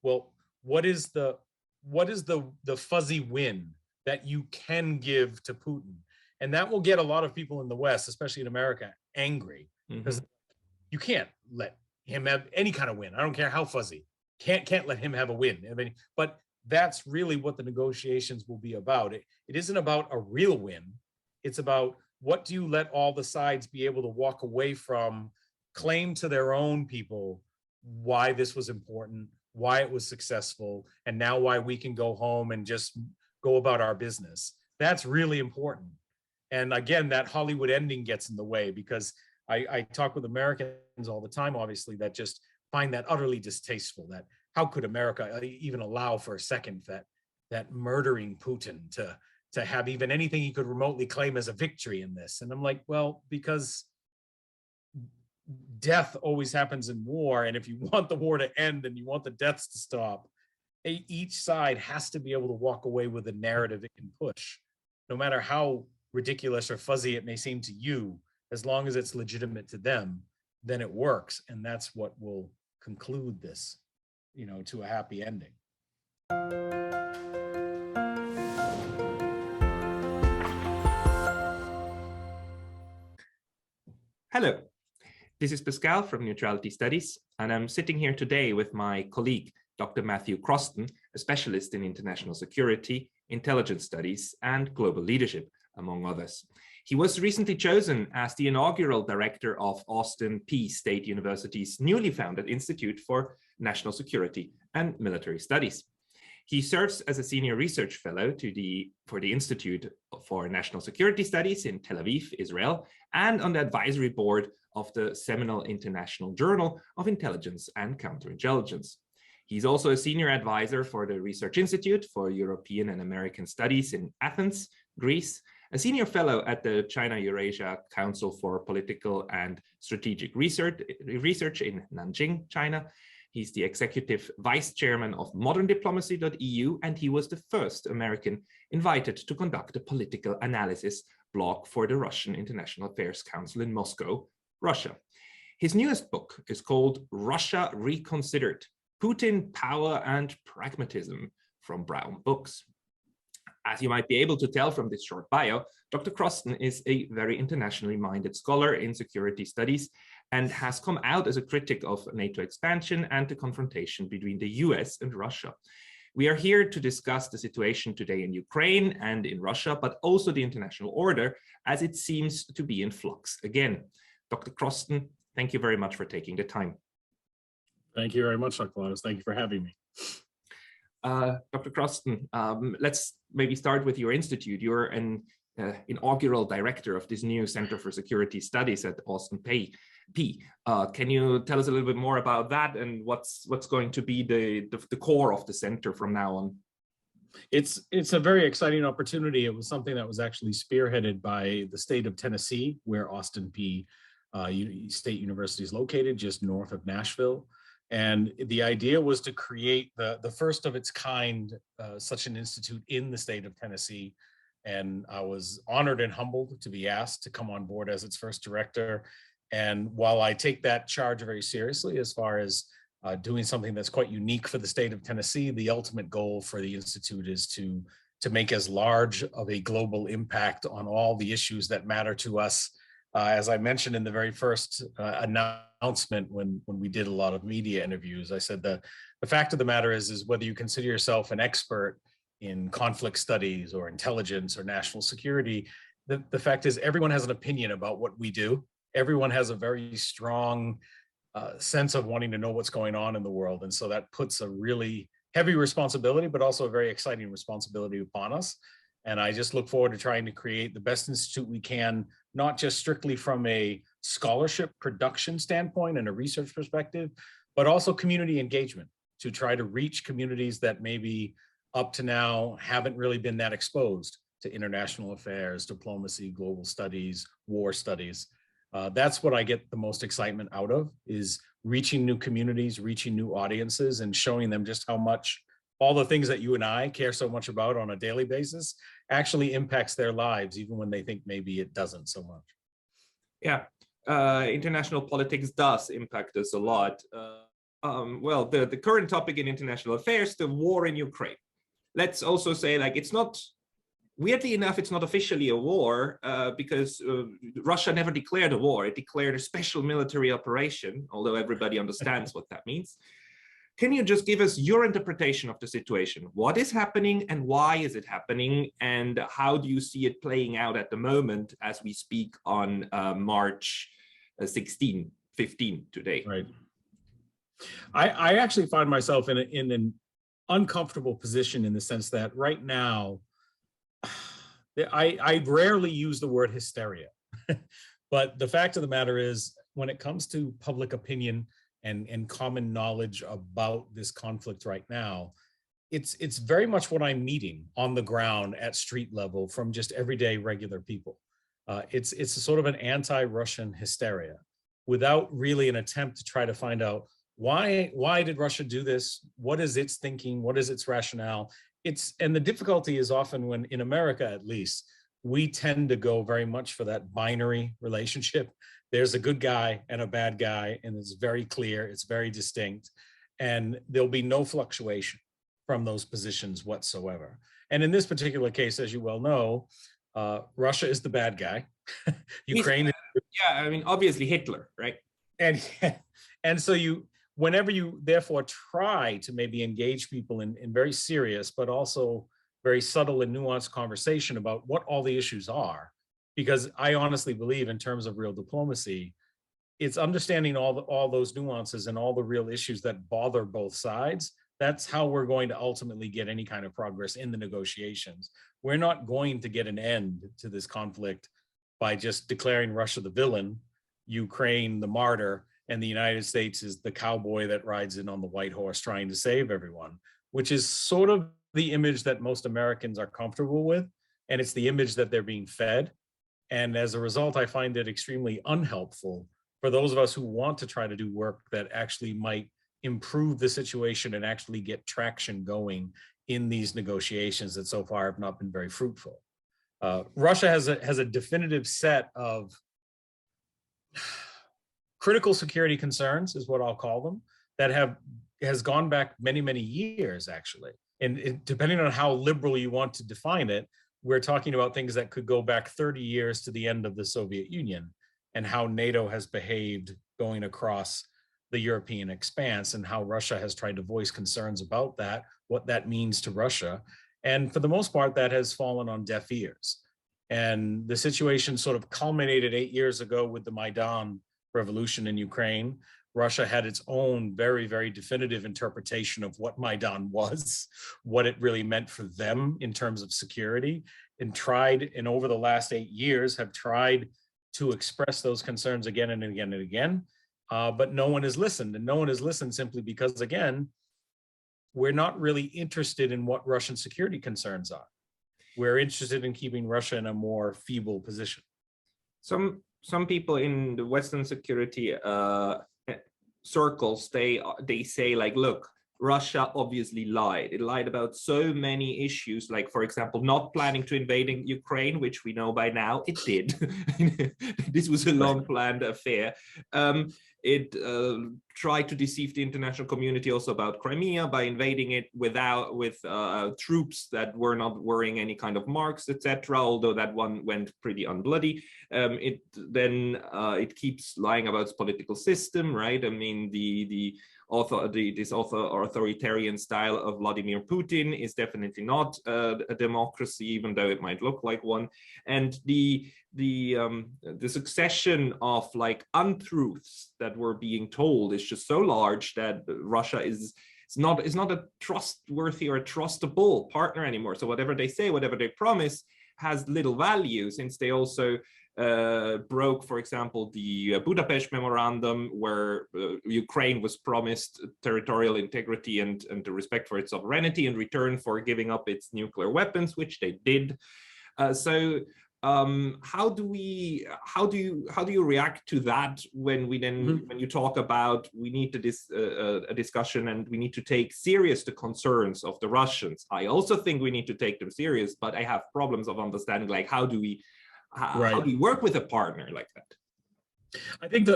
well, what is the fuzzy win that you can give to Putin? And that will get a lot of people in the West, especially in America, angry, because you can't let him have any kind of win. I don't care how fuzzy. Can't let him have a win. I mean, but that's really what the negotiations will be about. It isn't about a real win. It's about, what do you let all the sides be able to walk away from, claim to their own people why this was important, why it was successful, and now why we can go home and just go about our business. That's really important. And again, that Hollywood ending gets in the way, because I talk with Americans all the time, obviously, that just find that utterly distasteful, that how could America even allow for a second that murdering Putin to have even anything he could remotely claim as a victory in this? And I'm like, well, because death always happens in war. And if you want the war to end and you want the deaths to stop, each side has to be able to walk away with a narrative it can push, no matter how ridiculous or fuzzy it may seem to you. As long as it's legitimate to them, then it works. And that's what will conclude this, to a happy ending. Hello, this is Pascal from Neutrality Studies, and I'm sitting here today with my colleague, Dr. Matthew Crosston, a specialist in international security, intelligence studies, and global leadership, among others. He was recently chosen as the inaugural director of Austin Peay State University's newly founded Institute for National Security and Military Studies. He serves as a senior research fellow for the Institute for National Security Studies in Tel Aviv, Israel, and on the advisory board of the seminal International Journal of Intelligence and Counterintelligence. He's also a senior advisor for the Research Institute for European and American Studies in Athens, Greece, a senior fellow at the China-Eurasia Council for Political and Strategic Research in Nanjing, China. He's the executive vice chairman of ModernDiplomacy.eu, and he was the first American invited to conduct a political analysis blog for the Russian International Affairs Council in Moscow, Russia. His newest book is called Russia Reconsidered: Putin, Power and Pragmatism, from Brown Books. As you might be able to tell from this short bio, Dr. Crosston is a very internationally minded scholar in security studies and has come out as a critic of NATO expansion and the confrontation between the US and Russia. We are here to discuss the situation today in Ukraine and in Russia, but also the international order, as it seems to be in flux again. Dr. Crosston, thank you very much for taking the time. Thank you very much, Dr. Lotus. Thank you for having me. Dr. Crosston, let's maybe start with your institute. You're an inaugural director of this new Center for Security Studies at Austin Peay. Can you tell us a little bit more about that and what's going to be the core of the center from now on? It's a very exciting opportunity. It was something that was actually spearheaded by the state of Tennessee, where Austin Peay State University is located, just north of Nashville. And the idea was to create the first of its kind, such an institute in the state of Tennessee. And I was honored and humbled to be asked to come on board as its first director. And while I take that charge very seriously, as far as doing something that's quite unique for the state of Tennessee, the ultimate goal for the institute is to make as large of a global impact on all the issues that matter to us. As I mentioned in the very first announcement, when we did a lot of media interviews, I said the fact of the matter is whether you consider yourself an expert in conflict studies or intelligence or national security, the fact is everyone has an opinion about what we do. Everyone has a very strong sense of wanting to know what's going on in the world. And so that puts a really heavy responsibility, but also a very exciting responsibility upon us. And I just look forward to trying to create the best institute we can, not just strictly from a scholarship production standpoint and a research perspective, but also community engagement, to try to reach communities that maybe up to now haven't really been that exposed to international affairs, diplomacy, global studies, war studies. That's what I get the most excitement out of, is reaching new communities, reaching new audiences, and showing them just how much all the things that you and I care so much about on a daily basis actually impacts their lives, even when they think maybe it doesn't so much. Yeah, international politics does impact us a lot. well, the current topic in international affairs, the war in Ukraine. Let's also say, like, it's not, weirdly enough, it's not officially a war because Russia never declared a war. It declared a special military operation, although everybody understands what that means. Can you just give us your interpretation of the situation? What is happening and why is it happening? And how do you see it playing out at the moment as we speak on March 15 today? Right. I actually find myself in an uncomfortable position in the sense that right now, I rarely use the word hysteria, but the fact of the matter is, when it comes to public opinion and common knowledge about this conflict right now, it's very much what I'm meeting on the ground at street level from just everyday regular people. It's a sort of an anti-Russian hysteria without really an attempt to try to find out why did Russia do this? What is its thinking? What is its rationale? And the difficulty is often when, in America at least, we tend to go very much for that binary relationship. There's a good guy and a bad guy, and it's very clear, it's very distinct, and there'll be no fluctuation from those positions whatsoever. And in this particular case, as you well know, Russia is the bad guy. Ukraine is, yeah, I mean, obviously Hitler, right? And so whenever you therefore try to maybe engage people in very serious, but also very subtle and nuanced conversation about what all the issues are, because I honestly believe in terms of real diplomacy, it's understanding all those nuances and all the real issues that bother both sides. That's how we're going to ultimately get any kind of progress in the negotiations. We're not going to get an end to this conflict by just declaring Russia the villain, Ukraine the martyr, and the United States is the cowboy that rides in on the white horse trying to save everyone, which is sort of the image that most Americans are comfortable with. And it's the image that they're being fed. And as a result, I find it extremely unhelpful for those of us who want to try to do work that actually might improve the situation and actually get traction going in these negotiations that so far have not been very fruitful. Russia has a definitive set of critical security concerns, is what I'll call them, that has gone back many, many years, actually. And depending on how liberal you want to define it, we're talking about things that could go back 30 years to the end of the Soviet Union and how NATO has behaved going across the European expanse and how Russia has tried to voice concerns about that, what that means to Russia. And for the most part, that has fallen on deaf ears. And the situation sort of culminated 8 years ago with the Maidan revolution in Ukraine. Russia had its own very, very definitive interpretation of what Maidan was, what it really meant for them in terms of security, and over the last 8 years have tried to express those concerns again and again and again. But no one has listened, and no one has listened simply because, again, we're not really interested in what Russian security concerns are. We're interested in keeping Russia in a more feeble position. Some people in the Western security circles, they say, like, look, Russia obviously lied. It lied about so many issues, like, for example, not planning to invade Ukraine, which we know by now it did. This was a long-planned affair. It tried to deceive the international community also about Crimea by invading it with troops that were not wearing any kind of marks, etc. Although that one went pretty unbloody. It keeps lying about its political system, right? I mean, this authoritarian style of Vladimir Putin is definitely not a democracy, even though it might look like one. And the succession of, like, untruths that were being told is just so large that Russia is not a trustworthy or a trustable partner anymore. So whatever they say, whatever they promise, has little value, since they also broke, for example, the Budapest Memorandum, where Ukraine was promised territorial integrity and the respect for its sovereignty in return for giving up its nuclear weapons, which they did. How do you react to that when when you talk about we need a discussion and we need to take serious the concerns of the Russians? I also think we need to take them serious, but I have problems of understanding, like, how do we work with a partner like that? I think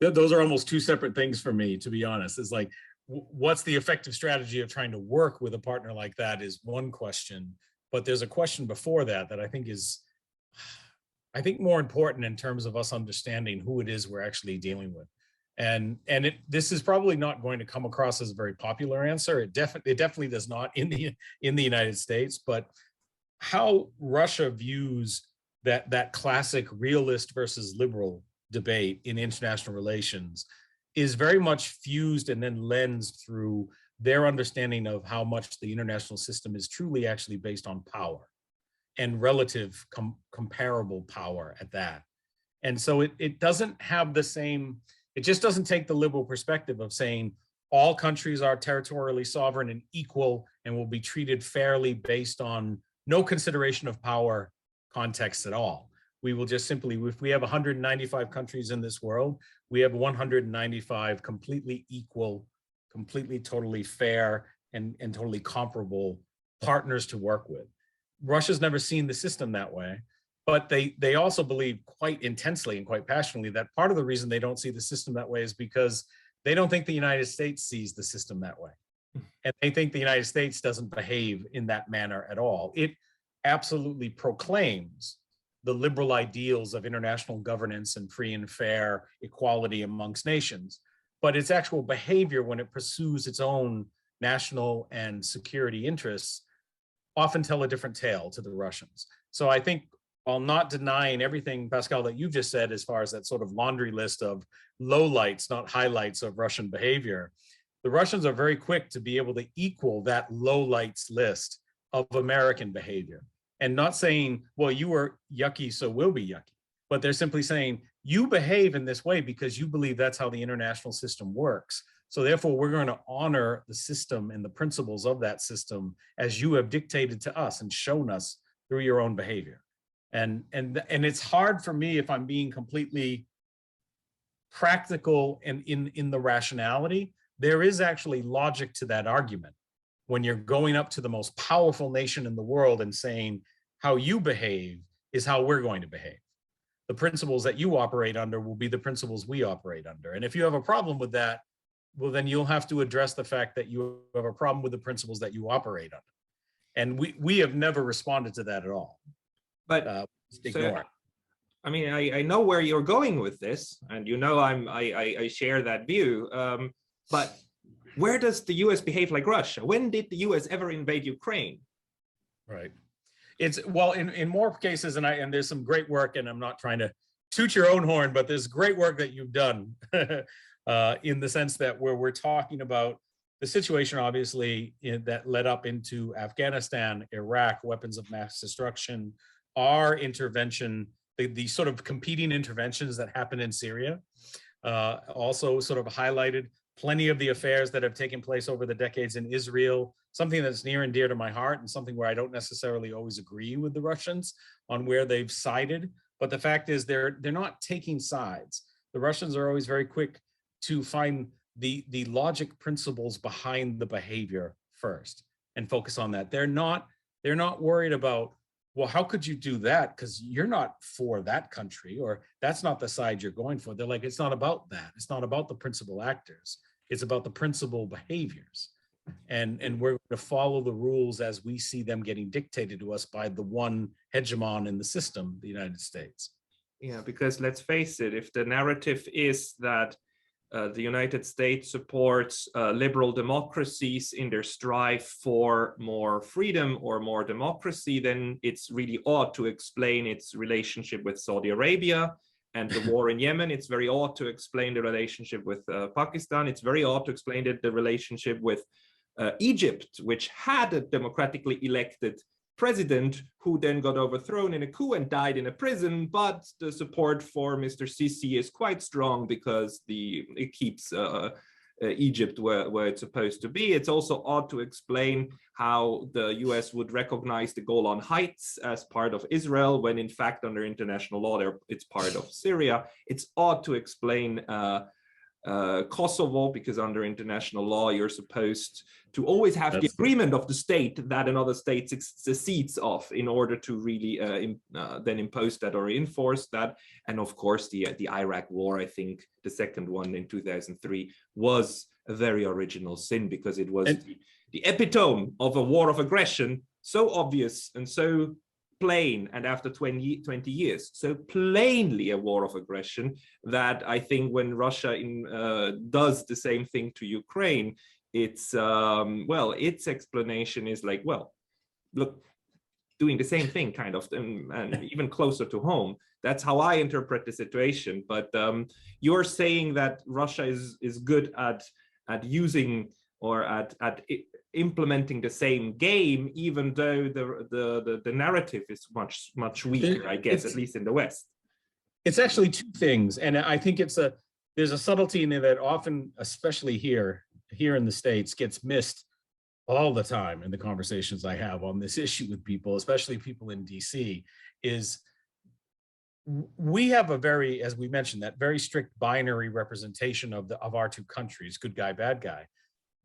those are almost two separate things for me, to be honest. It's like, what's the effective strategy of trying to work with a partner like that is one question, but there's a question before that that I think is, more important in terms of us understanding who it is we're actually dealing with. And this is probably not going to come across as a very popular answer. It definitely does not in the United States, but how Russia views that classic realist versus liberal debate in international relations is very much fused and then lensed through their understanding of how much the international system is truly actually based on power and relative comparable power at that. And so it doesn't have the same, it just doesn't take the liberal perspective of saying all countries are territorially sovereign and equal and will be treated fairly based on no consideration of power context at all. We will just simply, if we have 195 countries in this world, we have 195 completely equal, completely totally fair and totally comparable partners to work with. Russia's never seen the system that way, but they also believe quite intensely and quite passionately that part of the reason they don't see the system that way is because they don't think the United States sees the system that way. And they think the United States doesn't behave in that manner at all. It absolutely proclaims the liberal ideals of international governance and free and fair equality amongst nations, but its actual behavior when it pursues its own national and security interests often tell a different tale to the Russians. So I think, while not denying everything, Pascal, that you've just said as far as that sort of laundry list of lowlights, not highlights of Russian behavior, the Russians are very quick to be able to equal that lowlights list of American behavior. And not saying, well, you were yucky, so we'll be yucky. But they're simply saying, you behave in this way because you believe that's how the international system works. So therefore, we're going to honor the system and the principles of that system as you have dictated to us and shown us through your own behavior. And it's hard for me, if I'm being completely practical and in the rationality, there is actually logic to that argument. When you're going up to the most powerful nation in the world and saying, how you behave is how we're going to behave. The principles that you operate under will be the principles we operate under. And if you have a problem with that, well, then you'll have to address the fact that you have a problem with the principles that you operate under. And we have never responded to that at all. But ignore it. I mean, I know where you're going with this, and you know I share that view. But where does the US behave like Russia? When did the US ever invade Ukraine? Right. It's, well, in more cases, and there's some great work, and I'm not trying to toot your own horn, but there's great work that you've done in the sense that where we're talking about the situation, obviously, that led up into Afghanistan, Iraq, weapons of mass destruction, our intervention, the sort of competing interventions that happened in Syria, also sort of highlighted plenty of the affairs that have taken place over the decades in Israel, something that's near and dear to my heart and something where I don't necessarily always agree with the Russians on where they've sided. But the fact is they're not taking sides. The Russians are always very quick to find the logic principles behind the behavior first and focus on that. They're not worried about, well, how could you do that? Because you're not for that country, or that's not the side you're going for. They're like, it's not about that. It's not about the principal actors. It's about the principal behaviors. And we're going to follow the rules as we see them getting dictated to us by the one hegemon in the system, the United States. Yeah, because let's face it, if the narrative is that the United States supports liberal democracies in their strive for more freedom or more democracy, then it's really odd to explain its relationship with Saudi Arabia and the war in Yemen. It's very odd to explain the relationship with Pakistan. It's very odd to explain the relationship with Egypt, which had a democratically elected president who then got overthrown in a coup and died in a prison, but the support for Mr. Sisi is quite strong because it keeps Egypt where it's supposed to be. It's also odd to explain how the US would recognize the Golan Heights as part of Israel when in fact under international law it's part of Syria. It's odd to explain Kosovo, because under international law, you're supposed to always have the agreement of the state that another state secedes of in order to really then impose that or enforce that. And of course, the Iraq war, I think the second one in 2003, was a very original sin, because it was the epitome of a war of aggression, so obvious and so plain, and after 20 years, so plainly a war of aggression, that I think when Russia does the same thing to Ukraine, it's well, its explanation is like, well, look, doing the same thing kind of, and even closer to home. That's how I interpret the situation. But you're saying that Russia is good at using or at implementing the same game, even though the narrative is much weaker, I guess, at least in the West. It's actually two things, and I think there's a subtlety in there that often, especially here in the States, gets missed all the time in the conversations I have on this issue with people, especially people in DC, is we have a very, as we mentioned, that very strict binary representation of our two countries, good guy, bad guy.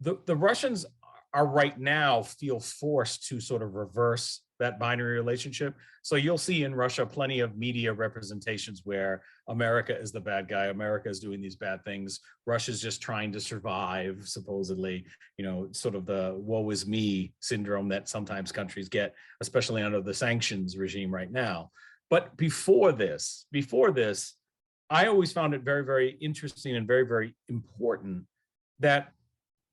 The Russians are right now feel forced to sort of reverse that binary relationship. So you'll see in Russia plenty of media representations where America is the bad guy, America is doing these bad things, Russia's just trying to survive, supposedly, sort of the woe is me syndrome that sometimes countries get, especially under the sanctions regime right now. But before this, I always found it very, very interesting and very, very important that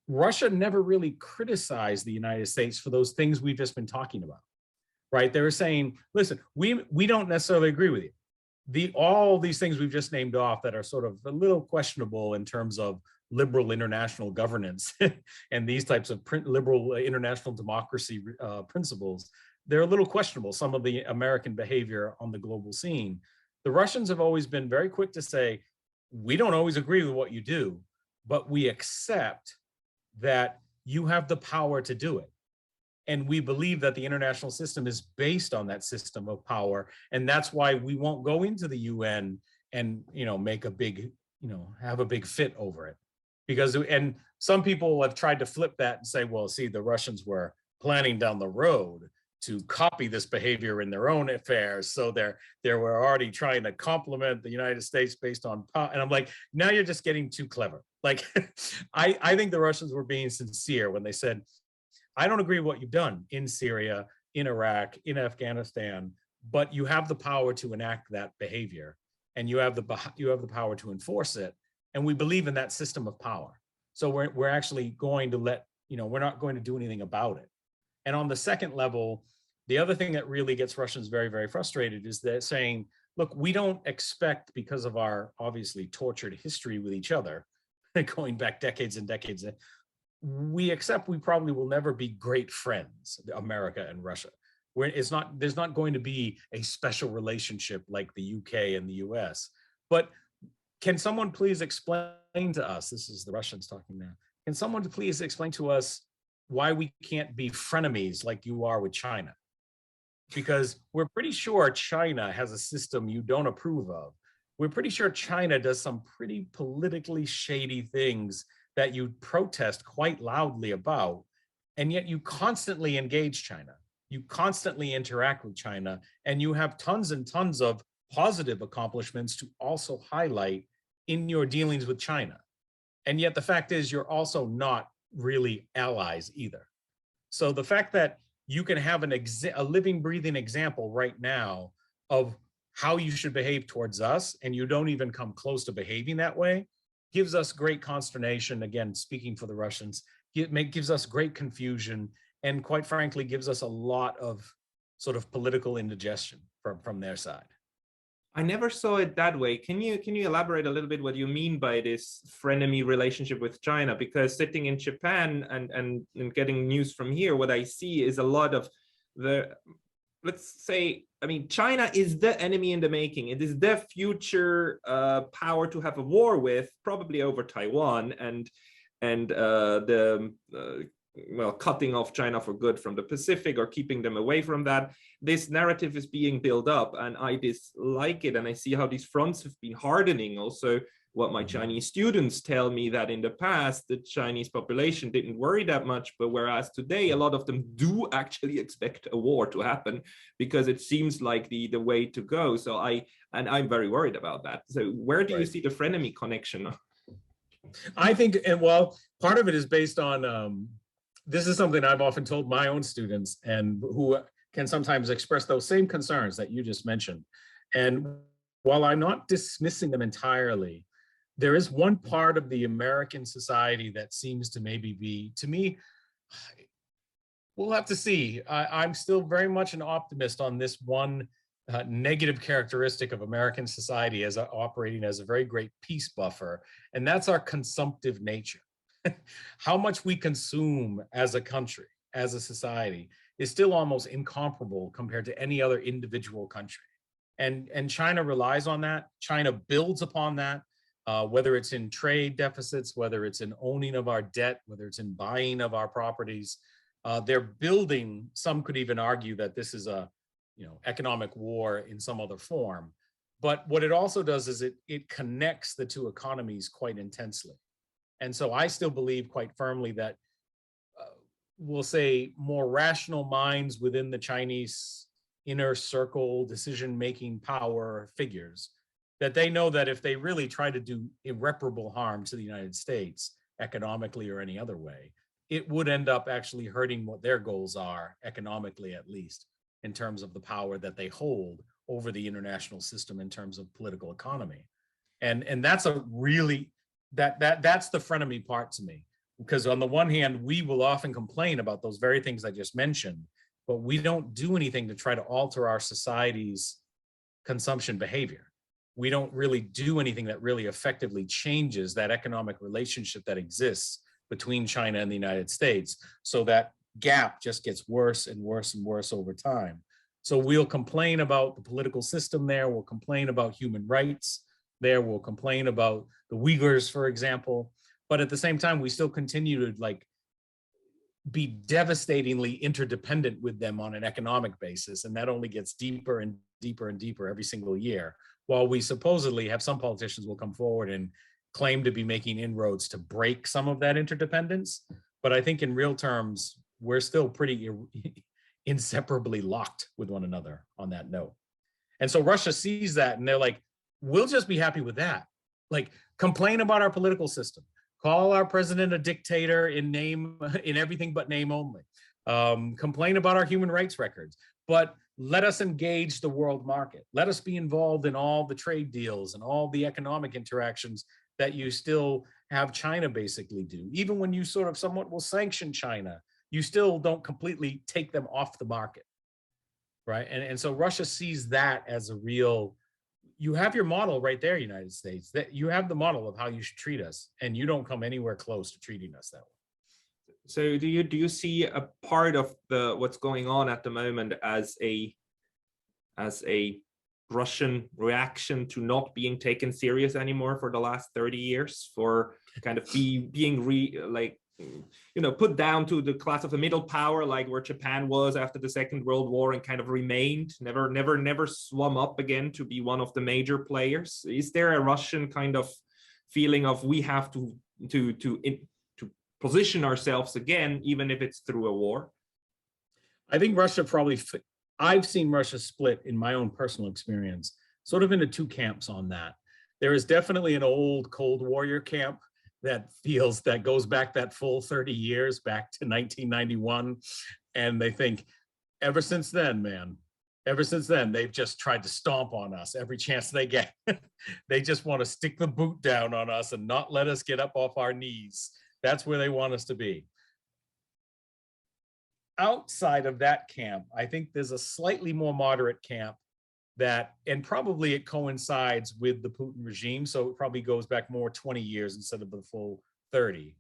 Russia never really criticized the United States for those things we've just been talking about, right? They were saying, listen, we don't necessarily agree with you. All these things we've just named off that are sort of a little questionable in terms of liberal international governance and these types of liberal international democracy principles, they're a little questionable, some of the American behavior on the global scene. The Russians have always been very quick to say, we don't always agree with what you do, but we accept that you have the power to do it. And we believe that the international system is based on that system of power. And that's why we won't go into the UN and, make a big, have a big fit over it. And some people have tried to flip that and say, well, see, the Russians were planning down the road to copy this behavior in their own affairs. So they were already trying to complement the United States based on power. And I'm like, now you're just getting too clever. Like, I think the Russians were being sincere when they said, I don't agree with what you've done in Syria, in Iraq, in Afghanistan, but you have the power to enact that behavior, and you have the power to enforce it. And we believe in that system of power. So we're actually going to we're not going to do anything about it. And on the second level, the other thing that really gets Russians very, very frustrated is that saying, look, we don't expect, because of our obviously tortured history with each other, going back decades and decades, we accept we probably will never be great friends, America and Russia. There's not going to be a special relationship like the UK and the US. But can someone please explain to us, this is the Russians talking now, can someone please explain to us why we can't be frenemies like you are with China? Because we're pretty sure China has a system you don't approve of. We're pretty sure China does some pretty politically shady things that you protest quite loudly about, and yet you constantly engage China. You constantly interact with China, and you have tons and tons of positive accomplishments to also highlight in your dealings with China. And yet the fact is you're also not really allies either. So the fact that you can have a living, breathing example right now of how you should behave towards us, and you don't even come close to behaving that way, gives us great consternation. Again, speaking for the Russians, gives us great confusion, and quite frankly, gives us a lot of sort of political indigestion from their side. I never saw it that way. Can you elaborate a little bit what you mean by this frenemy relationship with China? Because sitting in Japan and getting news from here, what I see is a lot of let's say, I mean, China is the enemy in the making. It is the future power to have a war with, probably over Taiwan, and well, cutting off China for good from the Pacific or keeping them away from that. This narrative is being built up, and I dislike it. And I see how these fronts have been hardening also what my Chinese students tell me, that in the past, the Chinese population didn't worry that much, but whereas today, a lot of them do actually expect a war to happen because it seems like the way to go. So I'm very worried about that. So where do you see the frenemy connection? I think, and well, part of it is based on, this is something I've often told my own students, and who can sometimes express those same concerns that you just mentioned. And while I'm not dismissing them entirely, there is one part of the American society that seems to maybe be, to me, we'll have to see. I'm still very much an optimist on this one negative characteristic of American society as operating as a very great peace buffer, and that's our consumptive nature. How much we consume as a country, as a society, is still almost incomparable compared to any other individual country. And China relies on that. China builds upon that, whether it's in trade deficits, whether it's in owning of our debt, whether it's in buying of our properties. They're building, some could even argue that this is a economic war in some other form. But what it also does is it connects the two economies quite intensely. And so I still believe quite firmly that we'll say more rational minds within the Chinese inner circle decision-making power figures, that they know that if they really try to do irreparable harm to the United States, economically or any other way, it would end up actually hurting what their goals are, economically at least, in terms of the power that they hold over the international system in terms of political economy. And that's a really, that's the frenemy part to me. Because on the one hand, we will often complain about those very things I just mentioned, but we don't do anything to try to alter our society's consumption behavior. We don't really do anything that really effectively changes that economic relationship that exists between China and the United States. So that gap just gets worse and worse and worse over time. So we'll complain about the political system there, we'll complain about human rights there, we'll complain about the Uyghurs, for example, but at the same time, we still continue to be devastatingly interdependent with them on an economic basis. And that only gets deeper and deeper and deeper every single year. While we supposedly have some politicians will come forward and claim to be making inroads to break some of that interdependence. But I think in real terms, we're still pretty inseparably locked with one another on that note. And so Russia sees that and they're like, we'll just be happy with that. Like, complain about our political system. Call our president a dictator in name, in everything but name only. Complain about our human rights records, but let us engage the world market. Let us be involved in all the trade deals and all the economic interactions that you still have China basically do. Even when you sort of somewhat will sanction China, you still don't completely take them off the market, right? And so Russia sees that as a real, you have your model right there, United States, that you have the model of how you should treat us, and you don't come anywhere close to treating us that way. So do you see a part of what's going on at the moment as a Russian reaction to not being taken serious anymore for the last 30 years, for kind of being put down to the class of the middle power, like where Japan was after the Second World War and kind of remained, never swum up again to be one of the major players? Is there a Russian kind of feeling of we have to position ourselves again, even if it's through a war? I think Russia probably, I've seen Russia split in my own personal experience, sort of into two camps on that. There is definitely an old Cold Warrior camp that goes back that full 30 years, back to 1991. And they think, ever since then, they've just tried to stomp on us every chance they get. They just want to stick the boot down on us and not let us get up off our knees. That's where they want us to be. Outside of that camp, I think there's a slightly more moderate camp and probably it coincides with the Putin regime. So it probably goes back more 20 years instead of the full 30.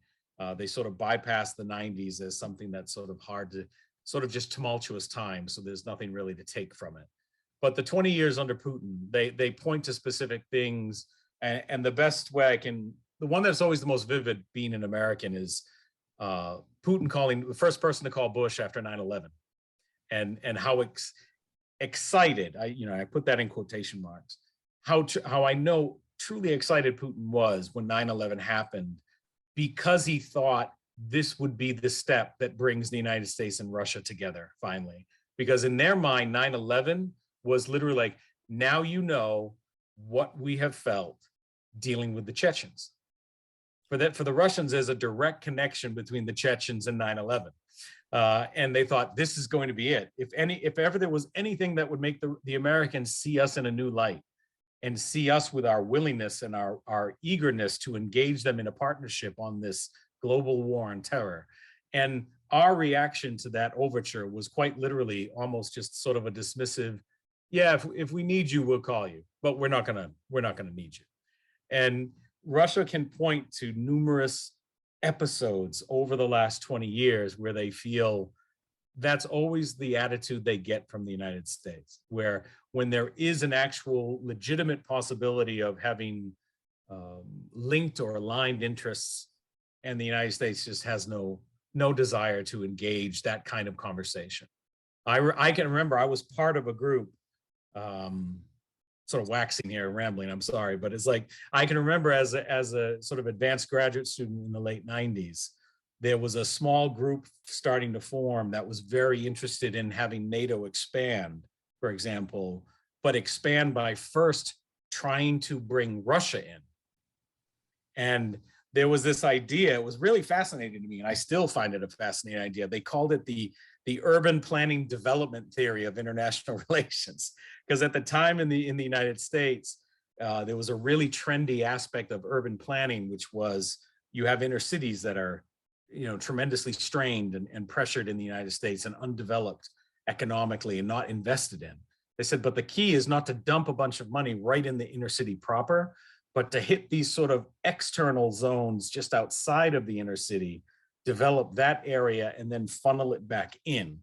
They sort of bypass the 90s as something that's sort of hard to, sort of just tumultuous time. So there's nothing really to take from it. But the 20 years under Putin, they point to specific things. And the best way the one that's always the most vivid being an American is Putin calling the first person to call Bush after 9/11, and how excited, I put that in quotation marks, how I know truly excited Putin was when 9/11 happened, because he thought this would be the step that brings the United States and Russia together finally. Because in their mind, 9/11 was literally like, now you know what we have felt dealing with the Chechens. For the Russians, there's a direct connection between the Chechens and 9/11. And they thought this is going to be it. If ever there was anything that would make the Americans see us in a new light and see us with our willingness and our eagerness to engage them in a partnership on this global war on terror. And our reaction to that overture was quite literally almost just sort of a dismissive, yeah, if we need you, we'll call you, but we're not gonna need you. And Russia can point to numerous episodes over the last 20 years where they feel that's always the attitude they get from the United States, where when there is an actual legitimate possibility of having linked or aligned interests, and the United States just has no desire to engage that kind of conversation. I can remember I was part of a group, sort of waxing here, rambling, I'm sorry, but it's like, I can remember as a sort of advanced graduate student in the late 90s, there was a small group starting to form that was very interested in having NATO expand, for example, but expand by first trying to bring Russia in. And there was this idea, it was really fascinating to me, and I still find it a fascinating idea. They called it the urban planning development theory of international relations. Because at the time in the United States, there was a really trendy aspect of urban planning, which was you have inner cities that are, tremendously strained and pressured in the United States and undeveloped economically and not invested in. They said, but the key is not to dump a bunch of money right in the inner city proper, but to hit these sort of external zones just outside of the inner city, develop that area, and then funnel it back in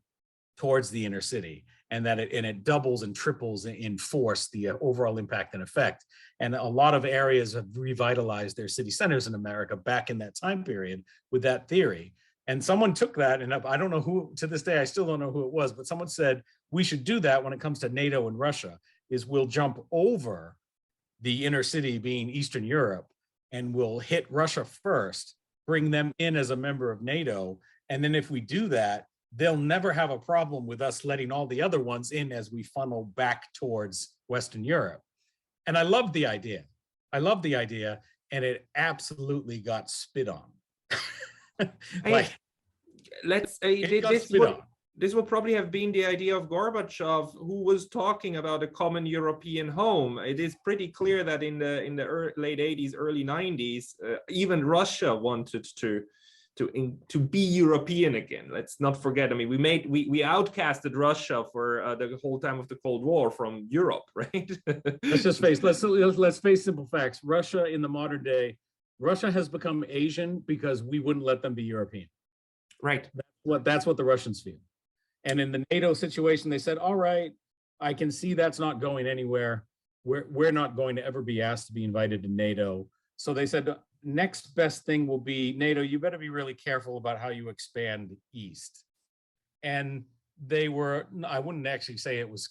towards the inner city. And that it doubles and triples in force, the overall impact and effect. And a lot of areas have revitalized their city centers in America back in that time period with that theory. And someone took that, and I don't know who, to this day, I still don't know who it was, but someone said, we should do that when it comes to NATO and Russia, is we'll jump over the inner city being Eastern Europe, and we'll hit Russia first, bring them in as a member of NATO. And then if we do that, they'll never have a problem with us letting all the other ones in as we funnel back towards Western Europe. And I love the idea. And it absolutely got spit on. This would probably have been the idea of Gorbachev, who was talking about a common European home. It is pretty clear that in the late 80s, early 90s, even Russia wanted to be European again. Let's not forget. I mean, we outcasted Russia for the whole time of the Cold War from Europe, right? let's face simple facts. Russia in the modern day, Russia has become Asian because we wouldn't let them be European. Right. That's what the Russians feel. And in the NATO situation, they said, all right, I can see that's not going anywhere. We're not going to ever be asked to be invited to NATO. So they said, next best thing will be NATO, you better be really careful about how you expand east. And they were, I wouldn't actually say it was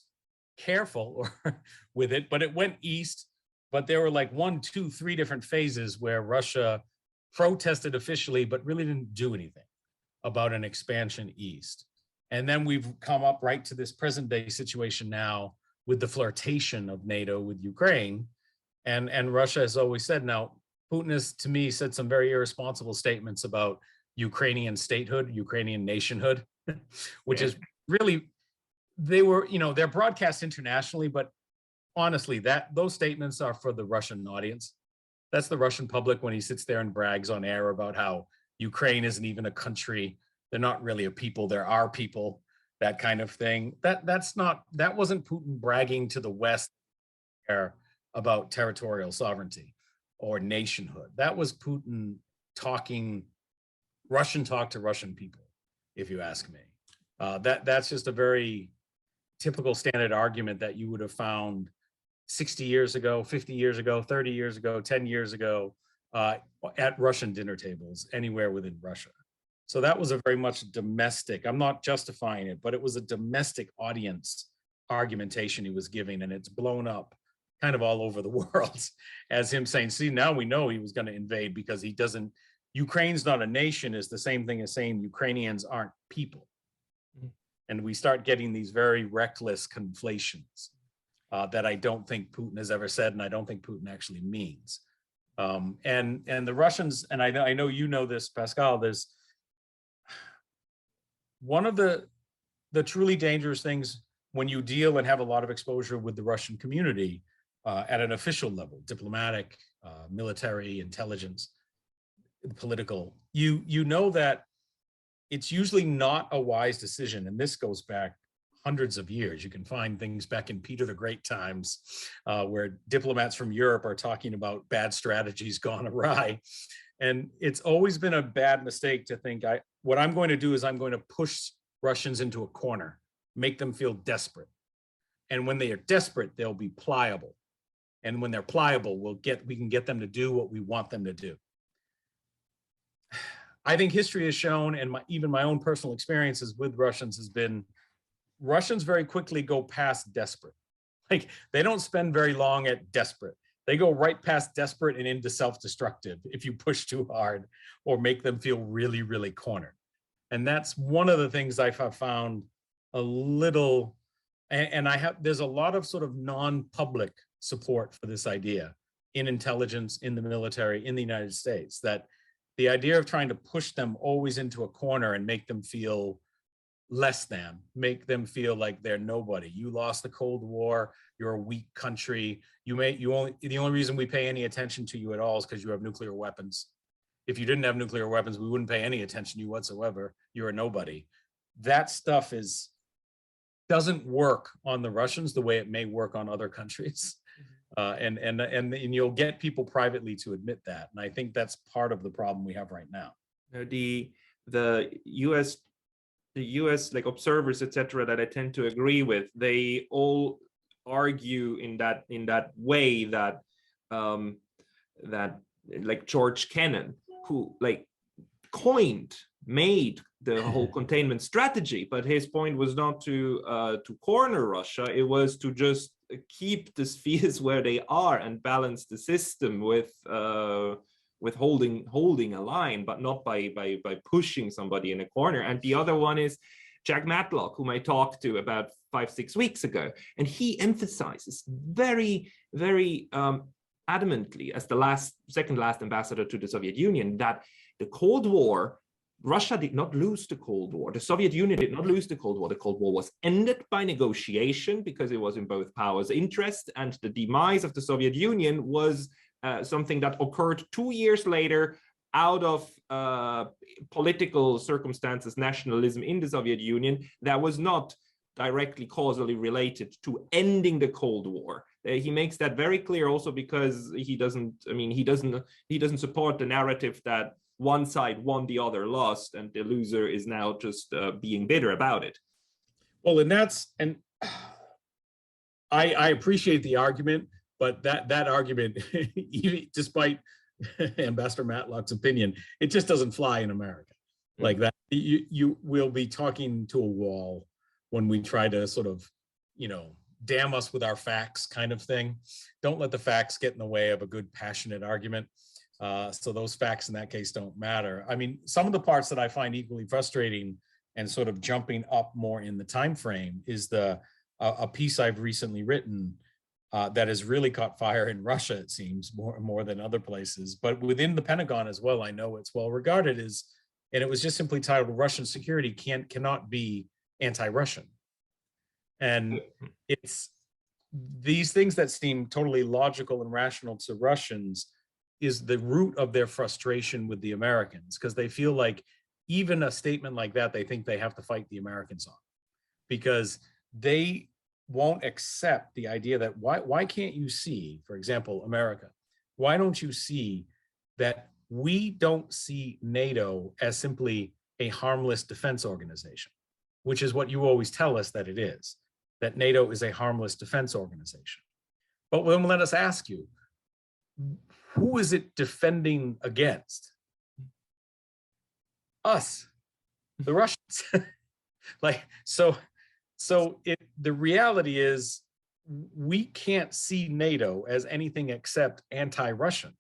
careful with it, but it went east. But there were like 1, 2, 3 different phases where Russia protested officially, but really didn't do anything about an expansion east. And then we've come up right to this present day situation now with the flirtation of NATO with Ukraine. And Russia has always said, now, Putin has, to me, said some very irresponsible statements about Ukrainian statehood, Ukrainian nationhood, which is really, they're broadcast internationally, but honestly, those statements are for the Russian audience. That's the Russian public when he sits there and brags on air about how Ukraine isn't even a country. They're not really a people, they're our people, that kind of thing. That wasn't Putin bragging to the West about territorial sovereignty or nationhood. That was Putin talking Russian talk to Russian people, if you ask me. That's just a very typical standard argument that you would have found 60 years ago, 50 years ago, 30 years ago, 10 years ago at Russian dinner tables anywhere within Russia. So that was a very much domestic, I'm not justifying it, but it was a domestic audience argumentation he was giving, and it's blown up kind of all over the world as him saying, see, now we know he was going to invade because he doesn't, Ukraine's not a nation is the same thing as saying Ukrainians aren't people. And we start getting these very reckless conflations that I don't think Putin has ever said, and I don't think Putin actually means. And the Russians, and I know you know this, Pascal, there's one of the truly dangerous things when you deal and have a lot of exposure with the Russian community at an official level, diplomatic, military, intelligence, political, you know that it's usually not a wise decision. And this goes back hundreds of years. You can find things back in Peter the Great times where diplomats from Europe are talking about bad strategies gone awry. And it's always been a bad mistake to think, what I'm going to do is I'm going to push Russians into a corner, make them feel desperate. And when they are desperate, they'll be pliable. And when they're pliable, we can get them to do what we want them to do. I think history has shown, and even my own personal experiences with Russians has been, Russians very quickly go past desperate. Like, they don't spend very long at desperate. They go right past desperate and into self-destructive if you push too hard or make them feel really, really cornered. And that's one of the things I've found a little, and there's a lot of sort of non-public support for this idea in intelligence, in the military, in the United States, that the idea of trying to push them always into a corner and make them feel less than, make them feel like they're nobody. You lost the Cold War, you're a weak country. The only reason we pay any attention to you at all is because you have nuclear weapons. If you didn't have nuclear weapons, we wouldn't pay any attention to you whatsoever. You're a nobody. That stuff doesn't work on the Russians the way it may work on other countries. And you'll get people privately to admit that. And I think that's part of the problem we have right now. The US like observers, etc., that I tend to agree with, they all argue in that way that like George Kennan, who like made the whole containment strategy, but his point was not to corner Russia. It was to just keep the spheres where they are and balance the system with holding a line, but not by pushing somebody in a corner. And the other one is Jack Matlock, whom I talked to about 5-6 weeks ago, and he emphasizes very, very adamantly, as the second last ambassador to the Soviet Union, that the Cold War, Russia did not lose the Cold War. The Soviet Union did not lose the Cold War. The Cold War was ended by negotiation because it was in both powers' interest, and the demise of the Soviet Union was something that occurred 2 years later out of political circumstances, nationalism in the Soviet Union that was not directly causally related to ending the Cold War. He makes that very clear also because he doesn't support the narrative that one side won, the other lost, and the loser is now just being bitter about it. Well, and I appreciate the argument, but that argument, despite Ambassador Matlock's opinion, it just doesn't fly in America. Like that, you will be talking to a wall when we try to sort of, damn us with our facts kind of thing. Don't let the facts get in the way of a good, passionate argument. So those facts in that case don't matter. I mean, some of the parts that I find equally frustrating and sort of jumping up more in the time frame is a piece I've recently written that has really caught fire in Russia, it seems, more than other places. But within the Pentagon as well, I know it's well regarded as, and it was just simply titled "Russian Security Cannot Be Anti-Russian." And it's these things that seem totally logical and rational to Russians is the root of their frustration with the Americans, because they feel like even a statement like that, they think they have to fight the Americans on, because they won't accept the idea that why can't you see, for example, America, why don't you see that we don't see NATO as simply a harmless defense organization, which is what you always tell us that it is, that NATO is a harmless defense organization. But then let us ask you, who is it defending against? Us, the Russians. The reality is we can't see NATO as anything except anti-Russian,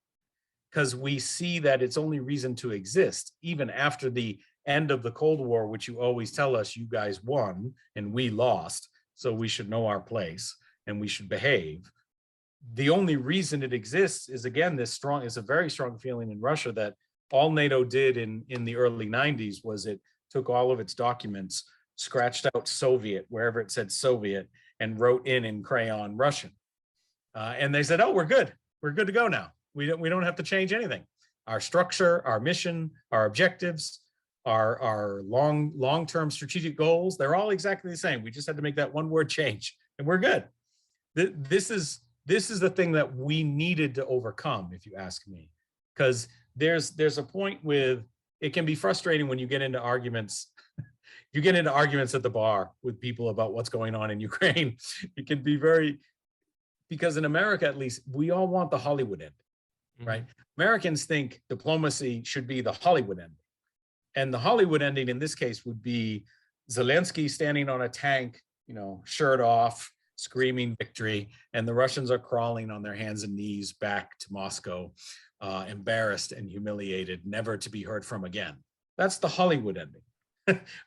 because we see that its only reason to exist, even after the end of the Cold War, which you always tell us you guys won and we lost, so we should know our place and we should behave. The only reason it exists is, again, is a very strong feeling in Russia that all NATO did in the early 90s was it took all of its documents, scratched out Soviet wherever it said Soviet, and wrote in crayon Russian. And they said, oh, we're good to go now. We don't have to change anything. Our structure, our mission, our objectives, our long-term strategic goals, they're all exactly the same. We just had to make that one word change and we're good. This is the thing that we needed to overcome, if you ask me, because there's a point with, it can be frustrating when you get into arguments. You get into arguments at the bar with people about what's going on in Ukraine. It can be because in America, at least, we all want the Hollywood end, right? Americans think diplomacy should be the Hollywood ending. And the Hollywood ending in this case would be Zelensky standing on a tank, shirt off, screaming victory, and the Russians are crawling on their hands and knees back to Moscow, embarrassed and humiliated, never to be heard from again. That's the Hollywood ending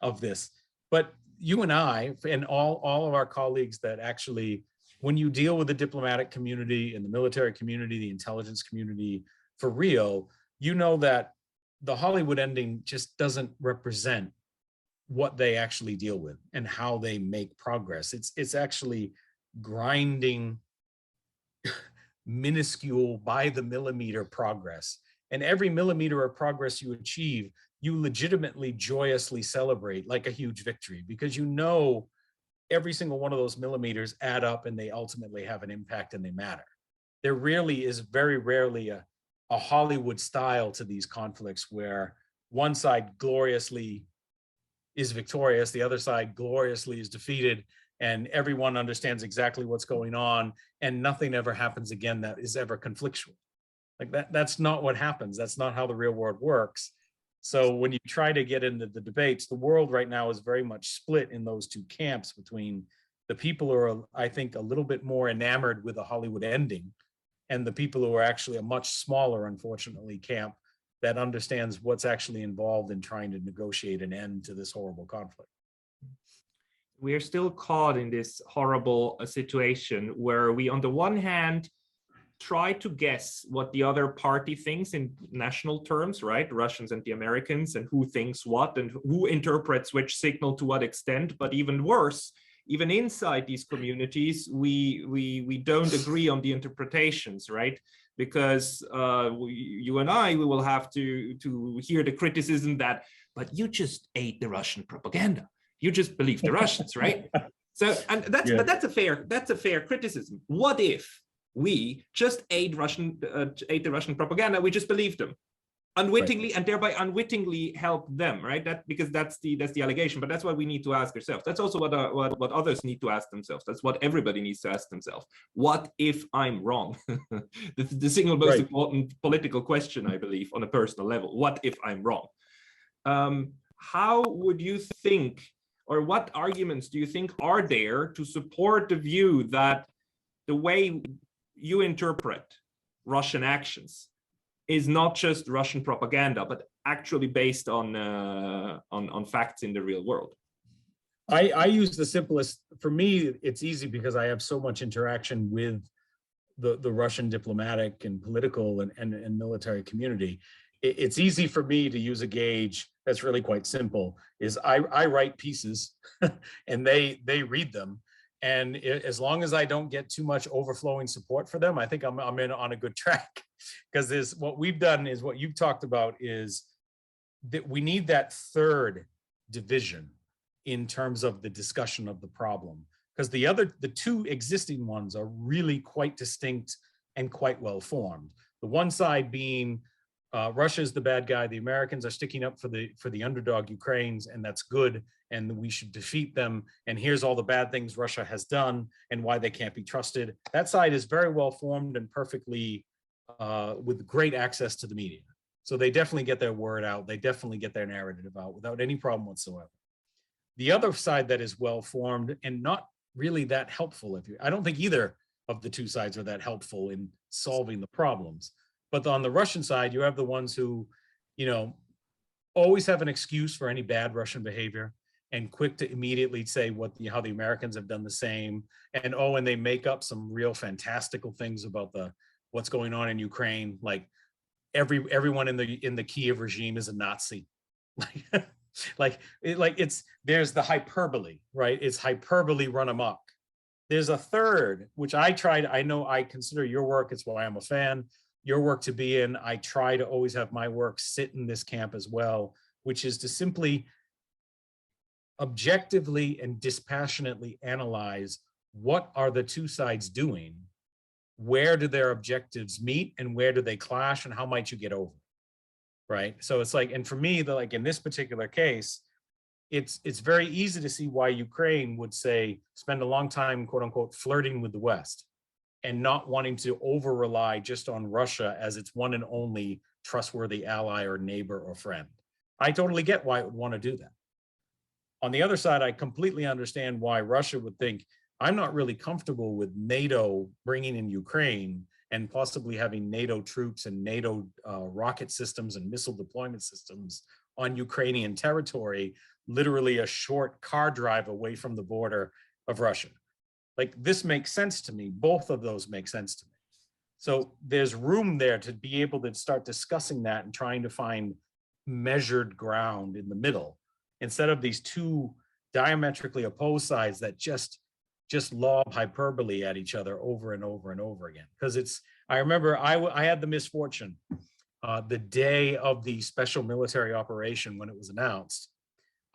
of this. But you and I, and all of our colleagues that actually, when you deal with the diplomatic community and the military community, the intelligence community, for real, you know that the Hollywood ending just doesn't represent what they actually deal with and how they make progress. It's actually grinding minuscule by the millimeter progress. And every millimeter of progress you achieve, you legitimately joyously celebrate like a huge victory, because every single one of those millimeters add up and they ultimately have an impact and they matter. There really is very rarely a Hollywood style to these conflicts where one side gloriously is victorious, the other side gloriously is defeated, and everyone understands exactly what's going on and nothing ever happens again that is ever conflictual. Like that's not what happens. That's not how the real world works. So when you try to get into the debates, the world right now is very much split in those two camps, between the people who are, I think, a little bit more enamored with a Hollywood ending, and the people who are actually a much smaller, unfortunately, camp that understands what's actually involved in trying to negotiate an end to this horrible conflict. We are still caught in this horrible situation where we, on the one hand, try to guess what the other party thinks in national terms, right? Russians and the Americans, and who thinks what and who interprets which signal to what extent. But even worse, even inside these communities, we don't agree on the interpretations, right? Because you and I, we will have to hear the criticism that, but you just ate the Russian propaganda. You just believe the Russians, right? So, and that's a fair criticism. What if we just ate the Russian propaganda? We just believed them unwittingly, right, and thereby unwittingly help them, right? Because that's the allegation. But that's what we need to ask ourselves. That's also what others need to ask themselves. That's what everybody needs to ask themselves. What if I'm wrong? the single most important political question, I believe, on a personal level. What if I'm wrong? How would you think, or what arguments do you think are there to support the view that the way you interpret Russian actions is not just Russian propaganda, but actually based on facts in the real world? I use the simplest. For me, it's easy because I have so much interaction with the Russian diplomatic and political and military community. It's easy for me to use a gauge that's really quite simple. Is I write pieces and they read them. And as long as I don't get too much overflowing support for them, I think I'm in on a good track. Because what we've done is what you've talked about is that we need that third division in terms of the discussion of the problem. Because the two existing ones are really quite distinct and quite well formed. The one side being Russia is the bad guy. The Americans are sticking up for the underdog Ukrainians, and that's good. And we should defeat them. And here's all the bad things Russia has done and why they can't be trusted. That side is very well formed and perfectly with great access to the media. So they definitely get their word out. They definitely get their narrative out without any problem whatsoever. The other side that is well formed and not really that helpful. I don't think either of the two sides are that helpful in solving the problems. But on the Russian side, you have the ones who, you know, always have an excuse for any bad Russian behavior and quick to immediately say how the Americans have done the same. And they make up some real fantastical things about what's going on in Ukraine. Like everyone in the Kiev regime is a Nazi. There's the hyperbole, right? It's hyperbole run amok. There's a third, which I consider your work, it's why I'm a fan, your work to be in. I try to always have my work sit in this camp as well, which is to simply objectively and dispassionately analyze what are the two sides doing, where do their objectives meet, and where do they clash, and how might you get over, right? So it's like, and for me, in this particular case, it's very easy to see why Ukraine would spend a long time, quote unquote, flirting with the West and not wanting to over rely just on Russia as its one and only trustworthy ally or neighbor or friend. I totally get why it would want to do that. On the other side, I completely understand why Russia would think, I'm not really comfortable with NATO bringing in Ukraine and possibly having NATO troops and NATO rocket systems and missile deployment systems on Ukrainian territory, literally a short car drive away from the border of Russia. Like, this makes sense to me. Both of those make sense to me. So there's room there to be able to start discussing that and trying to find measured ground in the middle, instead of these two diametrically opposed sides that just lob hyperbole at each other over and over and over again. Because I remember I had the misfortune the day of the special military operation when it was announced,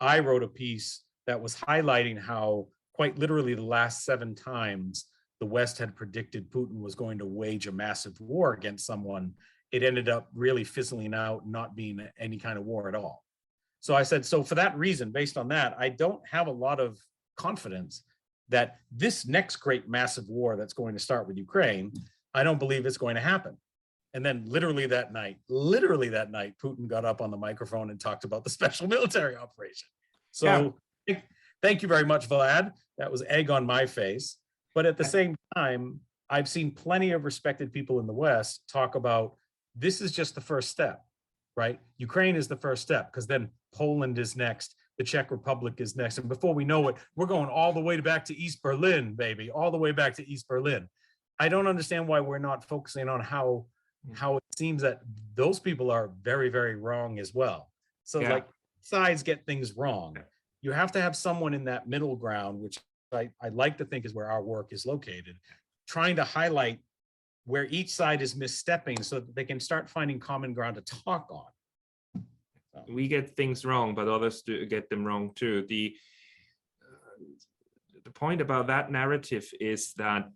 I wrote a piece that was highlighting how quite literally the last 7 times the West had predicted Putin was going to wage a massive war against someone, it ended up really fizzling out, not being any kind of war at all. So I said, so for that reason, based on that, I don't have a lot of confidence that this next great massive war that's going to start with Ukraine, I don't believe it's going to happen. And then literally that night, Putin got up on the microphone and talked about the special military operation. So thank you very much, Vlad. That was egg on my face. But at the same time, I've seen plenty of respected people in the West talk about, this is just the first step, right? Ukraine is the first step, because then Poland is next, the Czech Republic is next. And before we know it, we're going all the way back to East Berlin, baby, all the way back to East Berlin. I don't understand why we're not focusing on how it seems that those people are very, very wrong as well. So like, sides get things wrong. You have to have someone in that middle ground, which I like to think is where our work is located, trying to highlight where each side is misstepping so that they can start finding common ground to talk on. We get things wrong, but others do get them wrong too. The point about that narrative is that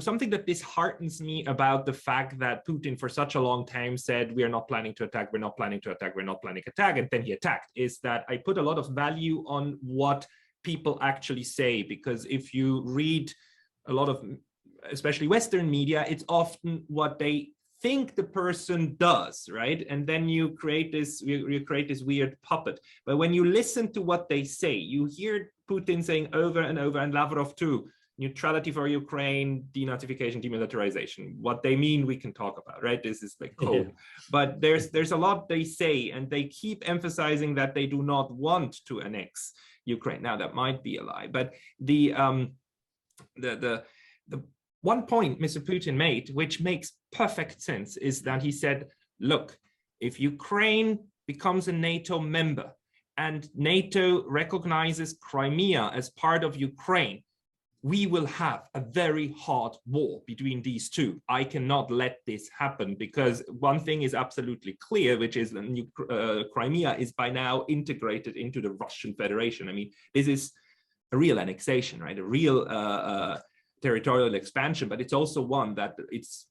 something that disheartens me about the fact that Putin for such a long time said, we are not planning to attack, we're not planning to attack, we're not planning to attack, and then he attacked, is that I put a lot of value on what people actually say, because if you read a lot of, especially Western media, it's often what they think the person does, right? And then you create this weird puppet. But when you listen to what they say, you hear Putin saying over and over, and Lavrov too, neutrality for Ukraine, denazification, demilitarization. What they mean, we can talk about, right? This is like code. Yeah. But there's a lot they say, and they keep emphasizing that they do not want to annex Ukraine. Now, that might be a lie, but the one point Mr. Putin made, which makes perfect sense, is that he said, look, if Ukraine becomes a NATO member and NATO recognizes Crimea as part of Ukraine, we will have a very hard war between these two. I cannot let this happen, because one thing is absolutely clear, which is that Crimea is by now integrated into the Russian Federation. I mean, this is a real annexation, right? A real territorial expansion, but it's also one that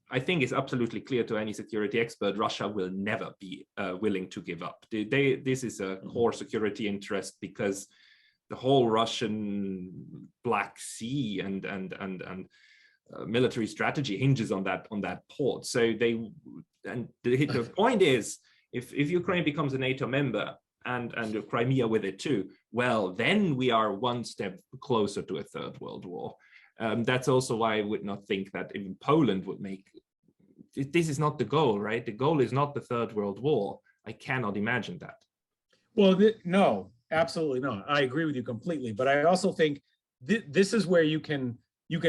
I think is absolutely clear to any security expert, Russia will never be willing to give up. This is a core security interest, because the whole Russian Black Sea and military strategy hinges on that port. So the point is, if Ukraine becomes a NATO member, and Crimea with it too, well, then we are one step closer to a third world war. That's also why I would not think that even Poland would make, this is not the goal, right? The goal is not the third world war. I cannot imagine that. Well, no, absolutely not. I agree with you completely. But I also think this is where you can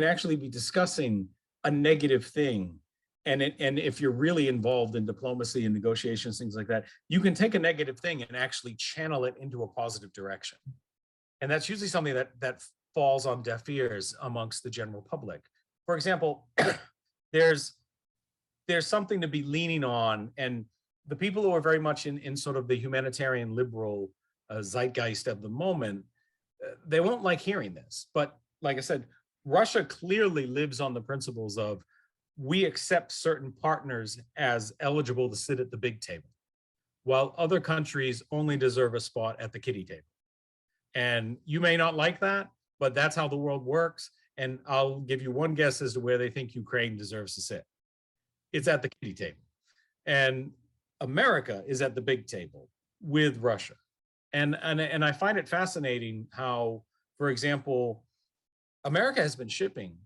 actually be discussing a negative thing. And if you're really involved in diplomacy and negotiations, things like that, you can take a negative thing and actually channel it into a positive direction. And that's usually something that falls on deaf ears amongst the general public. For example, there's something to be leaning on, and the people who are very much in sort of the humanitarian liberal zeitgeist of the moment, they won't like hearing this. But like I said, Russia clearly lives on the principles of, we accept certain partners as eligible to sit at the big table, while other countries only deserve a spot at the kiddie table. And you may not like that, but that's how the world works. And I'll give you one guess as to where they think Ukraine deserves to sit. It's at the kiddie table. And America is at the big table with Russia. And I find it fascinating how, for example, America has been shipping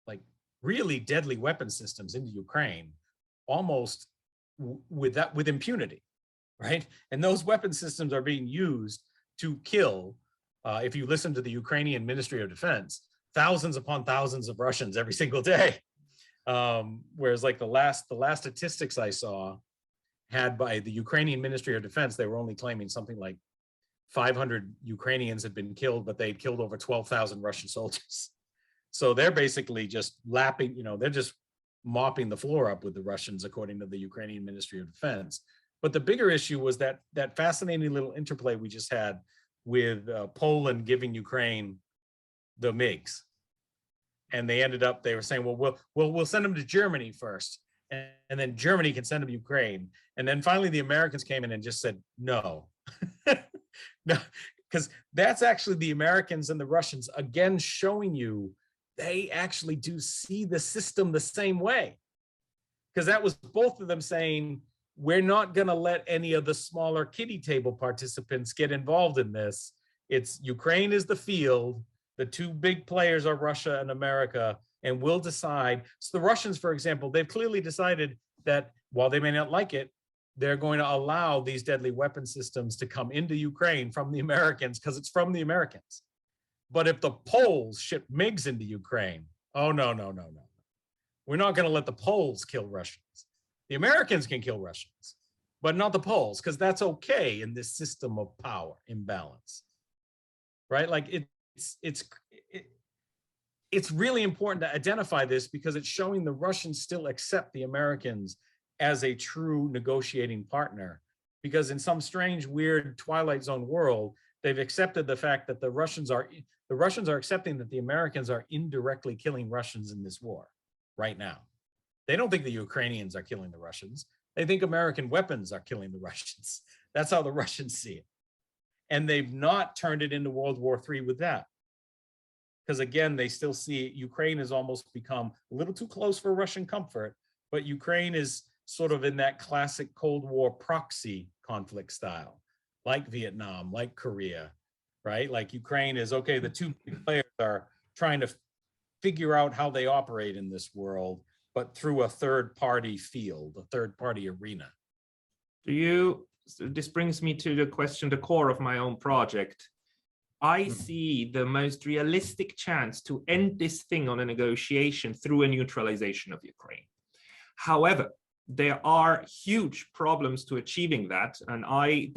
like really deadly weapon systems into Ukraine almost with impunity, right? And those weapon systems are being used to kill, if you listen to the Ukrainian Ministry of Defense, thousands upon thousands of Russians every single day. Whereas like the last statistics I saw had by the Ukrainian Ministry of Defense, they were only claiming something like 500 Ukrainians had been killed, but they'd killed over 12,000 Russian soldiers. So they're basically just lapping, they're just mopping the floor up with the Russians, according to the Ukrainian Ministry of Defense. But the bigger issue was that fascinating little interplay we just had with Poland giving Ukraine the MiGs. And they were saying, well, we'll send them to Germany first, and then Germany can send them to Ukraine. And then finally the Americans came in and just said, no. No, because that's actually the Americans and the Russians, again, showing you they actually do see the system the same way. Because that was both of them saying, we're not going to let any of the smaller kiddie table participants get involved in this. It's Ukraine is the field. The two big players are Russia and America, and we'll decide. So the Russians, for example, they've clearly decided that while they may not like it, they're going to allow these deadly weapon systems to come into Ukraine from the Americans because it's from the Americans. But if the Poles ship MiGs into Ukraine, oh, no. We're not going to let the Poles kill Russians. The Americans can kill Russians, but not the Poles, because that's okay in this system of power imbalance, right? Like it's really important to identify this, because it's showing the Russians still accept the Americans as a true negotiating partner, because in some strange, weird Twilight Zone world, they've accepted the fact that the Russians are accepting that the Americans are indirectly killing Russians in this war right now. They don't think the Ukrainians are killing the Russians. They think American weapons are killing the Russians. That's how the Russians see it. And they've not turned it into World War III with that. Because again, they still see Ukraine has almost become a little too close for Russian comfort, but Ukraine is sort of in that classic Cold War proxy conflict style, like Vietnam, like Korea, right? Like Ukraine is, okay, the two big players are trying to figure out how they operate in this world, but through a third party field, a third party arena. This brings me to the question, the core of my own project. I see the most realistic chance to end this thing on a negotiation through a neutralization of Ukraine. However, there are huge problems to achieving that. And I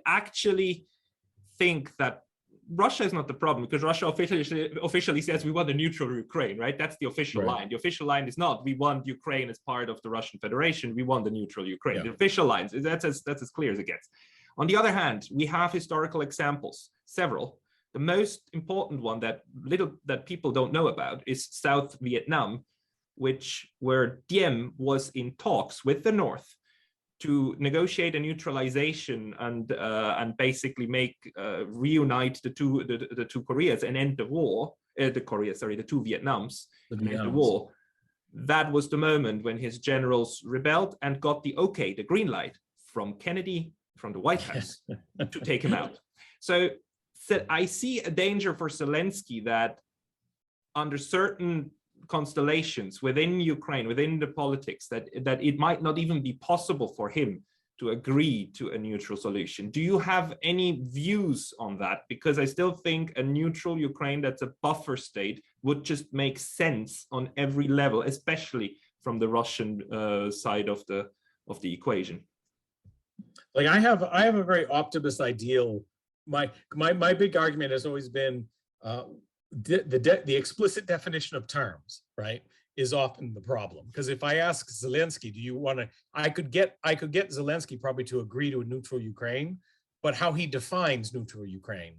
actually think that Russia is not the problem, because Russia officially says we want a neutral Ukraine, right? That's the official line. The official line is not, we want Ukraine as part of the Russian Federation, we want a neutral Ukraine. Yeah. The official lines, that's as clear as it gets. On the other hand, we have historical examples, several. The most important one that people don't know about is South Vietnam, where Diem was in talks with the North to negotiate a neutralization and basically reunite the two Koreas and end the war. The two Vietnams and end the war. That was the moment when his generals rebelled and got the okay, the green light from Kennedy, from the White House to take him out. So I see a danger for Zelensky that under certain constellations within Ukraine, within the politics, that it might not even be possible for him to agree to a neutral solution. Do you have any views on that? Because I still think a neutral Ukraine that's a buffer state would just make sense on every level, especially from the Russian side of the equation. Like I have a very optimist ideal. My big argument has always been the explicit definition of terms, right, is often the problem. Because if I ask Zelensky, do you want to, I could get Zelensky probably to agree to a neutral Ukraine, but how he defines neutral Ukraine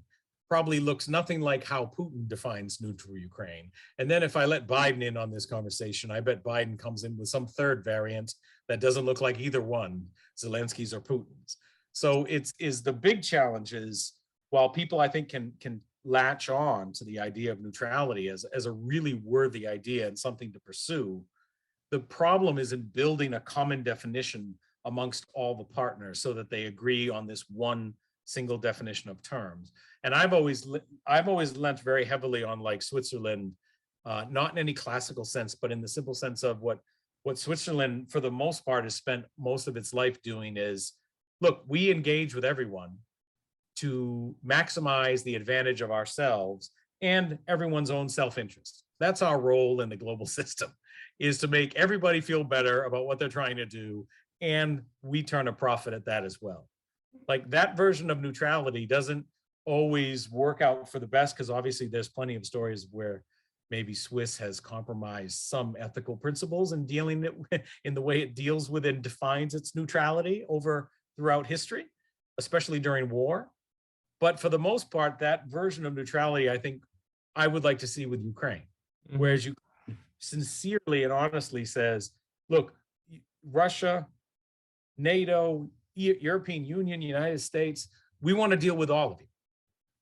probably looks nothing like how Putin defines neutral Ukraine. And then if I let Biden in on this conversation, I bet Biden comes in with some third variant that doesn't look like either one, Zelensky's or Putin's. So the big challenge is, while people I think can latch on to the idea of neutrality as a really worthy idea and something to pursue, the problem is in building a common definition amongst all the partners so that they agree on this one single definition of terms. And I've always lent very heavily on like Switzerland, not in any classical sense, but in the simple sense of what Switzerland for the most part has spent most of its life doing is, look, we engage with everyone to maximize the advantage of ourselves and everyone's own self-interest. That's our role in the global system, is to make everybody feel better about what they're trying to do, and we turn a profit at that as well. Like that version of neutrality doesn't always work out for the best, because obviously there's plenty of stories where maybe Swiss has compromised some ethical principles in dealing it in the way it deals with and defines its neutrality throughout history, especially during war. But for the most part, that version of neutrality, I think I would like to see with Ukraine, whereas you sincerely and honestly says, look, Russia, NATO, European Union, United States, we want to deal with all of you.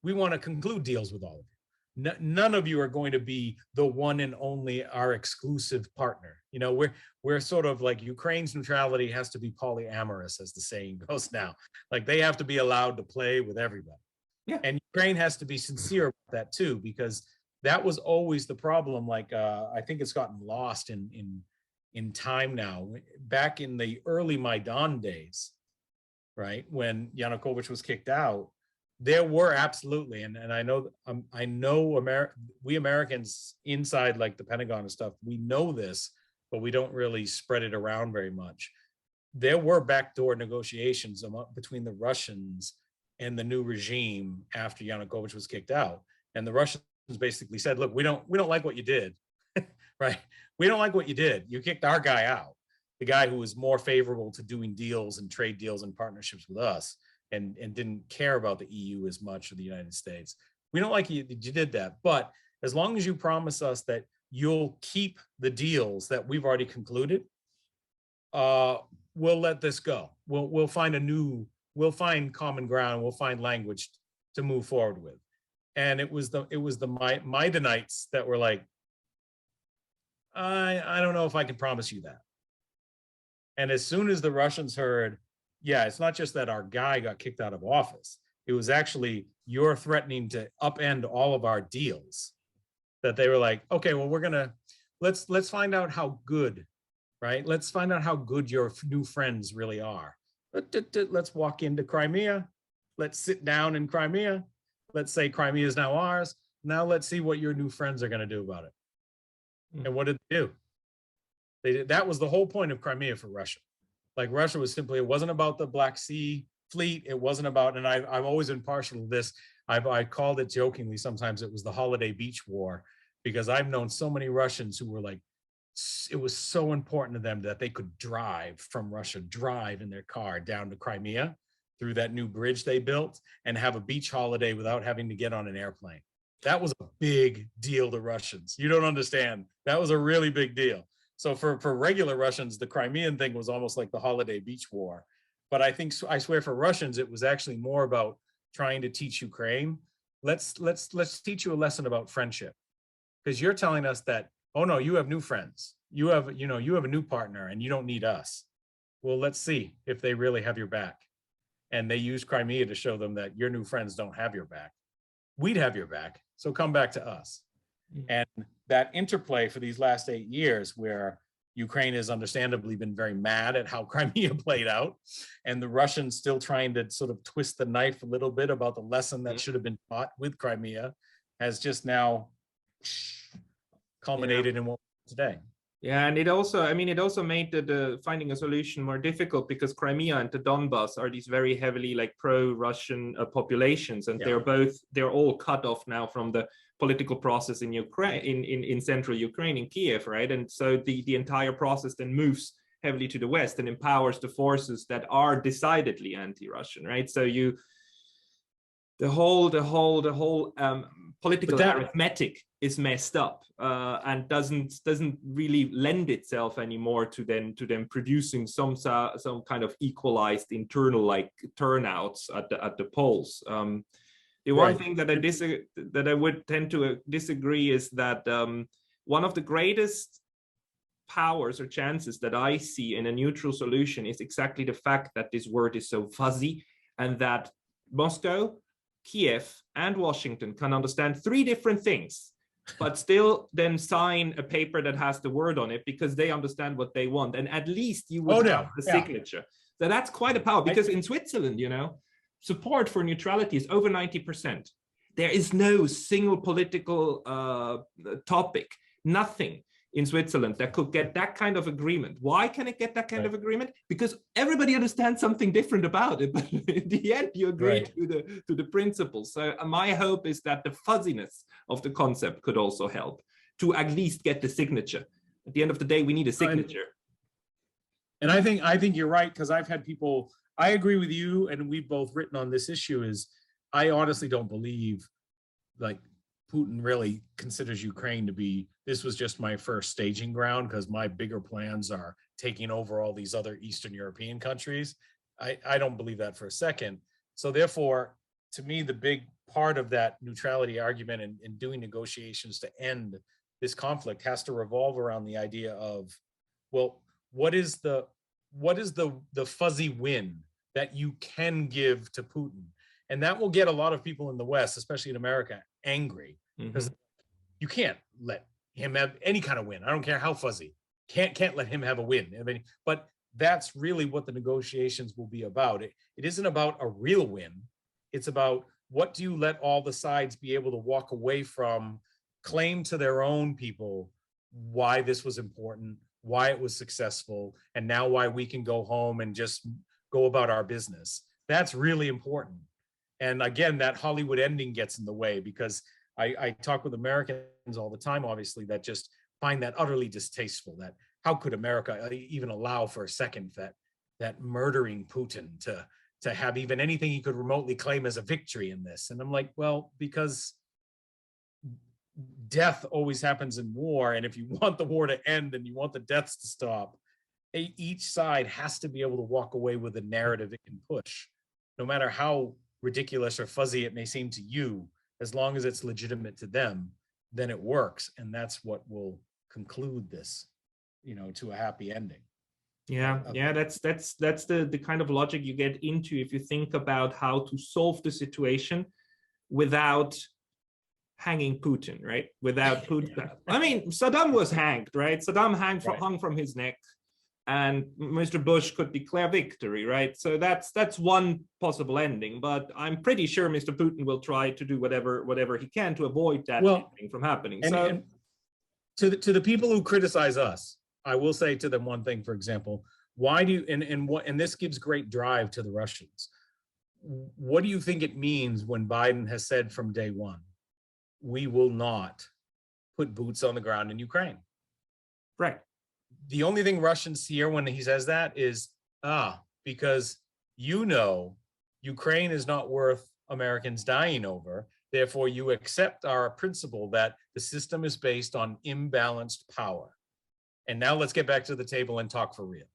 We want to conclude deals with all of you. None of you are going to be the one and only our exclusive partner. You know, we're sort of like, Ukraine's neutrality has to be polyamorous, as the saying goes now. Like they have to be allowed to play with everybody. Yeah. And Ukraine has to be sincere about that too, because that was always the problem. Like I think it's gotten lost in time now. Back in the early Maidan days, right, when Yanukovych was kicked out, there were absolutely, and I know we Americans inside like the Pentagon and stuff, we know this, but we don't really spread it around very much. There were backdoor negotiations between the Russians and the new regime after Yanukovych was kicked out, and the Russians basically said, "Look, we don't like what you did, right? We don't like what you did. You kicked our guy out, the guy who was more favorable to doing deals and trade deals and partnerships with us, and didn't care about the EU as much, or the United States. We don't like you did that, but as long as you promise us that you'll keep the deals that we've already concluded, we'll let this go. We'll find common ground. We'll find language to move forward with." And it was the Maidanites that were like, I don't know if I can promise you that. And as soon as the Russians heard, yeah, it's not just that our guy got kicked out of office, it was actually, you're threatening to upend all of our deals, that they were like, okay, well, let's find out how good, right? Let's find out how good your new friends really are. Let's walk into Crimea. Let's sit down in Crimea. Let's say Crimea is now ours. Now let's see what your new friends are going to do about it. And what did they do? That was the whole point of Crimea for Russia. Like Russia was simply, it wasn't about the Black Sea fleet. It wasn't about, and I've always been partial to this. I called it jokingly sometimes, it was the Holiday Beach War, because I've known so many Russians who were like, it was so important to them that they could drive from Russia, drive in their car down to Crimea through that new bridge they built and have a beach holiday without having to get on an airplane. That was a big deal to Russians. You don't understand. That was a really big deal. So for regular Russians, the Crimean thing was almost like the Holiday Beach War. But I swear for Russians, it was actually more about trying to teach Ukraine, let's teach you a lesson about friendship. Because you're telling us that, oh no, you have new friends. You have a new partner and you don't need us. Well, let's see if they really have your back. and they used Crimea to show them that your new friends don't have your back. We'd have your back, so come back to us. And that interplay for these last 8 years, where Ukraine has understandably been very mad at how Crimea played out, and the Russians still trying to sort of twist the knife a little bit about the lesson that should have been taught with Crimea, has just now culminated in what today. Yeah, and it also, I mean, it also made the finding a solution more difficult, because Crimea and the Donbas are these very heavily like pro-Russian populations, and they're all cut off now from the political process in Ukraine, in central Ukraine, in Kiev, right? And so the entire process then moves heavily to the West and empowers the forces that are decidedly anti-Russian, right? So the whole political arithmetic is messed up, and doesn't really lend itself anymore to then producing some kind of equalized internal like turnouts at the polls. The one thing that I would tend to disagree is that one of the greatest powers or chances that I see in a neutral solution is exactly the fact that this word is so fuzzy, and that Moscow, Kiev, and Washington can understand 3 different things, but still then sign a paper that has the word on it because they understand what they want. And at least you would have the signature. So that's quite a power, because in Switzerland, you know, support for neutrality is over 90%. There is no single political topic, nothing in Switzerland that could get that kind of agreement. Why can it get that kind of agreement? Because everybody understands something different about it, but in the end you agree to the principles. So my hope is that the fuzziness of the concept could also help to at least get the signature. At the end of the day, we need a signature. And I think you're right, because I've had people, I agree with you, and we've both written on this issue, is I honestly don't believe like Putin really considers Ukraine to be, this was just my first staging ground, because my bigger plans are taking over all these other Eastern European countries. I don't believe that for a second. So therefore, to me, the big part of that neutrality argument and doing negotiations to end this conflict has to revolve around the idea of, well, what is the fuzzy win that you can give to Putin? And that will get a lot of people in the West, especially in America, angry, because you can't let him have any kind of win. I don't care how fuzzy. Can't let him have a win. I mean, but that's really what the negotiations will be about. It isn't about a real win. It's about, what do you let all the sides be able to walk away from, claim to their own people why this was important, why it was successful, and now why we can go home and just go about our business. That's really important. And again, that Hollywood ending gets in the way, because I talk with Americans all the time, obviously, that just find that utterly distasteful, that how could America even allow for a second that murdering Putin to have even anything he could remotely claim as a victory in this? And I'm like, well, because death always happens in war. And if you want the war to end and you want the deaths to stop, each side has to be able to walk away with a narrative it can push, no matter how ridiculous or fuzzy it may seem to you. As long as it's legitimate to them, then it works. And that's what will conclude this, to a happy ending. Yeah, that's the kind of logic you get into if you think about how to solve the situation without hanging Putin, right? Without Putin. I mean, Saddam was hanged, right? Saddam hung from his neck, and Mr. Bush could declare victory, right? So that's one possible ending, but I'm pretty sure Mr. Putin will try to do whatever he can to avoid that ending from happening. And to the people who criticize us, I will say to them one thing, for example, why do you, and this gives great drive to the Russians. What do you think it means when Biden has said from day one, we will not put boots on the ground in Ukraine? Right. The only thing Russians hear when he says that is, because Ukraine is not worth Americans dying over. Therefore, you accept our principle that the system is based on imbalanced power. And now let's get back to the table and talk for real.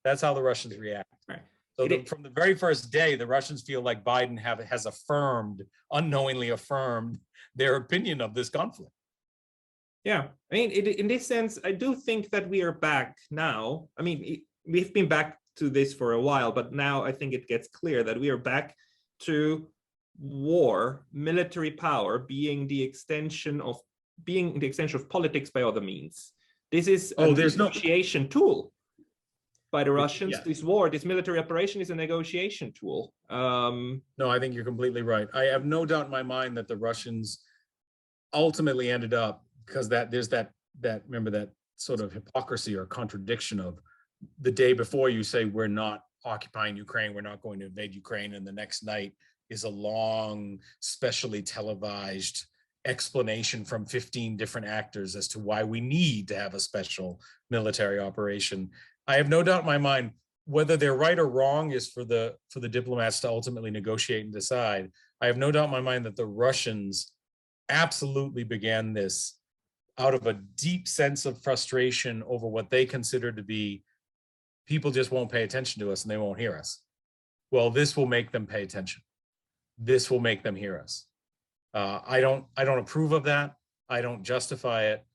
That's how the Russians react. Right. So from the very first day, the Russians feel like Biden has unknowingly affirmed their opinion of this conflict. Yeah, I mean, in this sense, I do think that we are back now. I mean, we've been back to this for a while, but now I think it gets clear that we are back to war, military power being the extension of politics by other means. This is a negotiation tool by the Russians. Yeah. This military operation is a negotiation tool. No, I think you're completely right. I have no doubt in my mind that the Russians ultimately ended up, because there's that remember that sort of hypocrisy or contradiction of the day before you say we're not occupying Ukraine, we're not going to invade Ukraine, and the next night is a long, specially televised explanation from 15 different actors as to why we need to have a special military operation. I have no doubt in my mind whether they're right or wrong is for the diplomats to ultimately negotiate and decide. I have no doubt in my mind that the Russians absolutely began this out of a deep sense of frustration over what they consider to be people just won't pay attention to us and they won't hear us. Well, this will make them pay attention. This will make them hear us. I don't approve of that. I don't justify it,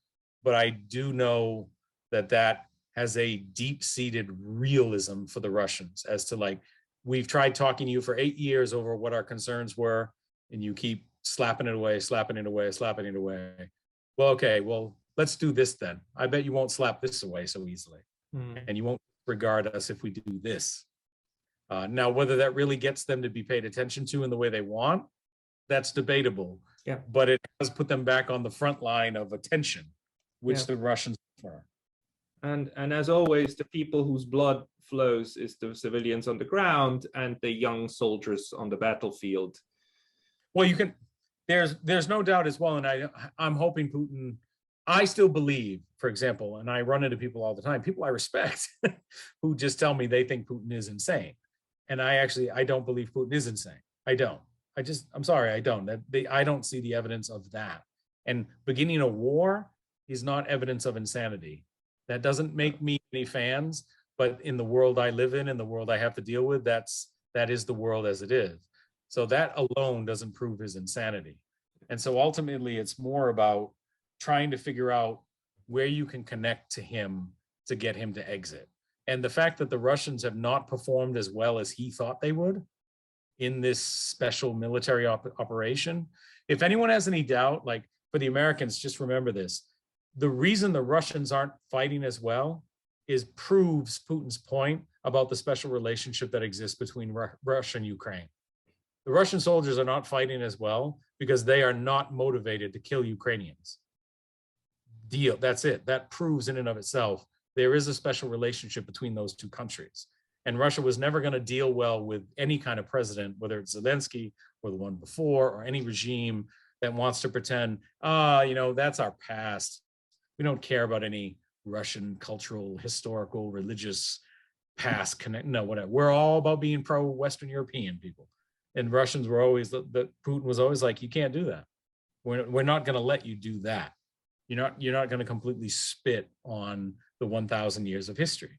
but I do know that has a deep-seated realism for the Russians as to, like, we've tried talking to you for 8 years over what our concerns were, and you keep slapping it away, slapping it away, slapping it away. Well, okay, well, let's do this then. I bet you won't slap this away so easily. And you won't regard us if we do this. Now, whether that really gets them to be paid attention to in the way they want, that's debatable. Yeah. But it has put them back on the front line of attention, which the Russians prefer. And as always, the people whose blood flows is the civilians on the ground and the young soldiers on the battlefield. Well, there's no doubt as well, and I'm hoping Putin, I still believe, for example, and I run into people all the time, people I respect, who just tell me they think Putin is insane. And I don't believe Putin is insane. I don't. I'm sorry, I don't. I don't see the evidence of that. And beginning a war is not evidence of insanity. That doesn't make me any fans, but in the world I live in the world I have to deal with, that is the world as it is. So that alone doesn't prove his insanity. And so ultimately it's more about trying to figure out where you can connect to him to get him to exit. And the fact that the Russians have not performed as well as he thought they would in this special military operation, if anyone has any doubt, like for the Americans, just remember this. The reason the Russians aren't fighting as well proves Putin's point about the special relationship that exists between Russia and Ukraine. The Russian soldiers are not fighting as well because they are not motivated to kill Ukrainians. Deal, that's it. That proves in and of itself there is a special relationship between those two countries. And Russia was never going to deal well with any kind of president, whether it's Zelensky or the one before, or any regime that wants to pretend, that's our past. We don't care about any Russian cultural, historical, religious past no, whatever. We're all about being pro-Western European people. And Russians were always, Putin was always like, you can't do that. We're not going to let you do that. You're not going to completely spit on the 1,000 years of history.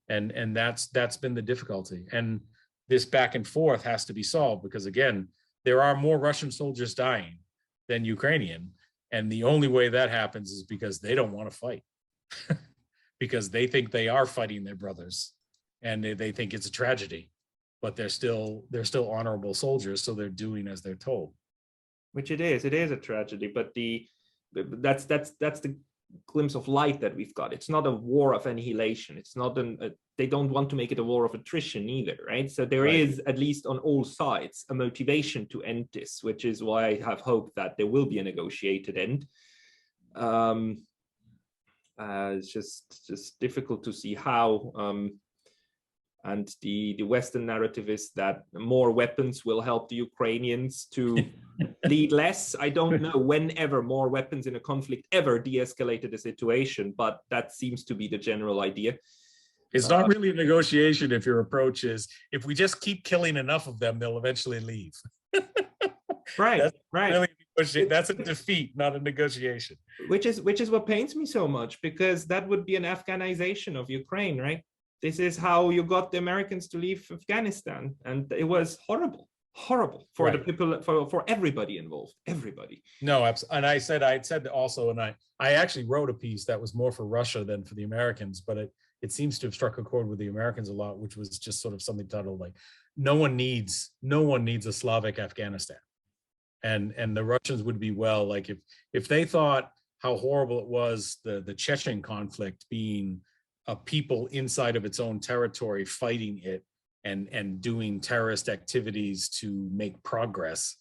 And that's been the difficulty. And this back and forth has to be solved because, again, there are more Russian soldiers dying than Ukrainian. And the only way that happens is because they don't want to fight, because they think they are fighting their brothers and they think it's a tragedy, but they're still honorable soldiers. So they're doing as they're told. Which it is a tragedy, but that's the glimpse of light that we've got. It's not a war of annihilation. It's not they don't want to make it a war of attrition either, right? So there is, at least on all sides, a motivation to end this, which is why I have hope that there will be a negotiated end. It's just difficult to see how. And the Western narrative is that more weapons will help the Ukrainians to bleed less. I don't know whenever more weapons in a conflict ever de-escalated the situation, but that seems to be the general idea. It's not really a negotiation if your approach is, if we just keep killing enough of them, they'll eventually leave. Right. Really, that's a defeat, not a negotiation. Which is what pains me so much, because that would be an Afghanization of Ukraine, right? This is how you got the Americans to leave Afghanistan, and it was horrible for the people, for everybody involved, everybody. No, and I said also, and I actually wrote a piece that was more for Russia than for the Americans, but it seems to have struck a chord with the Americans a lot, which was just sort of something titled like, no one needs a Slavic Afghanistan. And the Russians would be, well, like if they thought how horrible it was, the Chechen conflict being a people inside of its own territory fighting it and doing terrorist activities to make progress.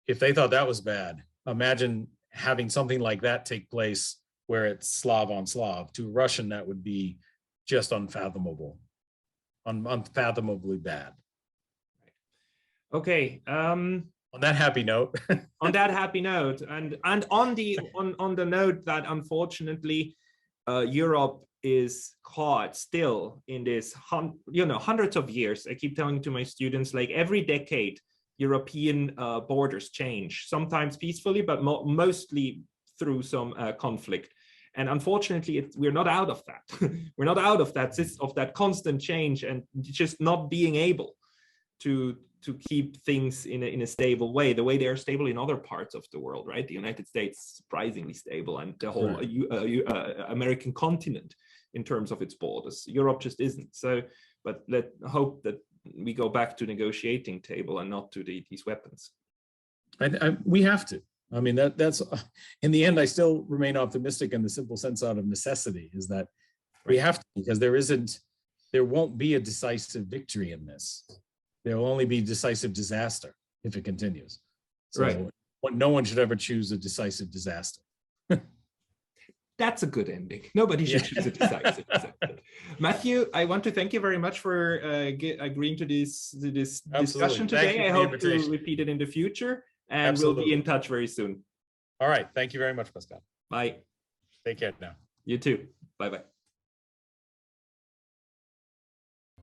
If they thought that was bad, imagine having something like that take place where it's Slav on Slav. To a Russian, that would be just unfathomable, unfathomably bad. Okay. On that happy note. On that happy note, and on the note that unfortunately Europe is caught still in this, hundreds of years. I keep telling to my students, like every decade, European borders change, sometimes peacefully, but mostly through some conflict. And unfortunately, we're not out of that. We're not out of that constant change and just not being able to keep things in a stable way, the way they are stable in other parts of the world, right? The United States, surprisingly stable, and the whole American continent in terms of its borders. Europe just isn't. So, but let's hope that we go back to negotiating table and not to these weapons. We have to. I mean, that's in the end, I still remain optimistic in the simple sense out of necessity, is that we have to, because there won't be a decisive victory in this. There will only be decisive disaster if it continues. So right. No one should ever choose a decisive disaster. That's a good ending. Nobody should choose a decisive disaster. Matthew, I want to thank you very much for agreeing to this discussion today. I hope to repeat it in the future, and we'll be in touch very soon. All right. Thank you very much, Pascal. Bye. Take care now. You too. Bye-bye.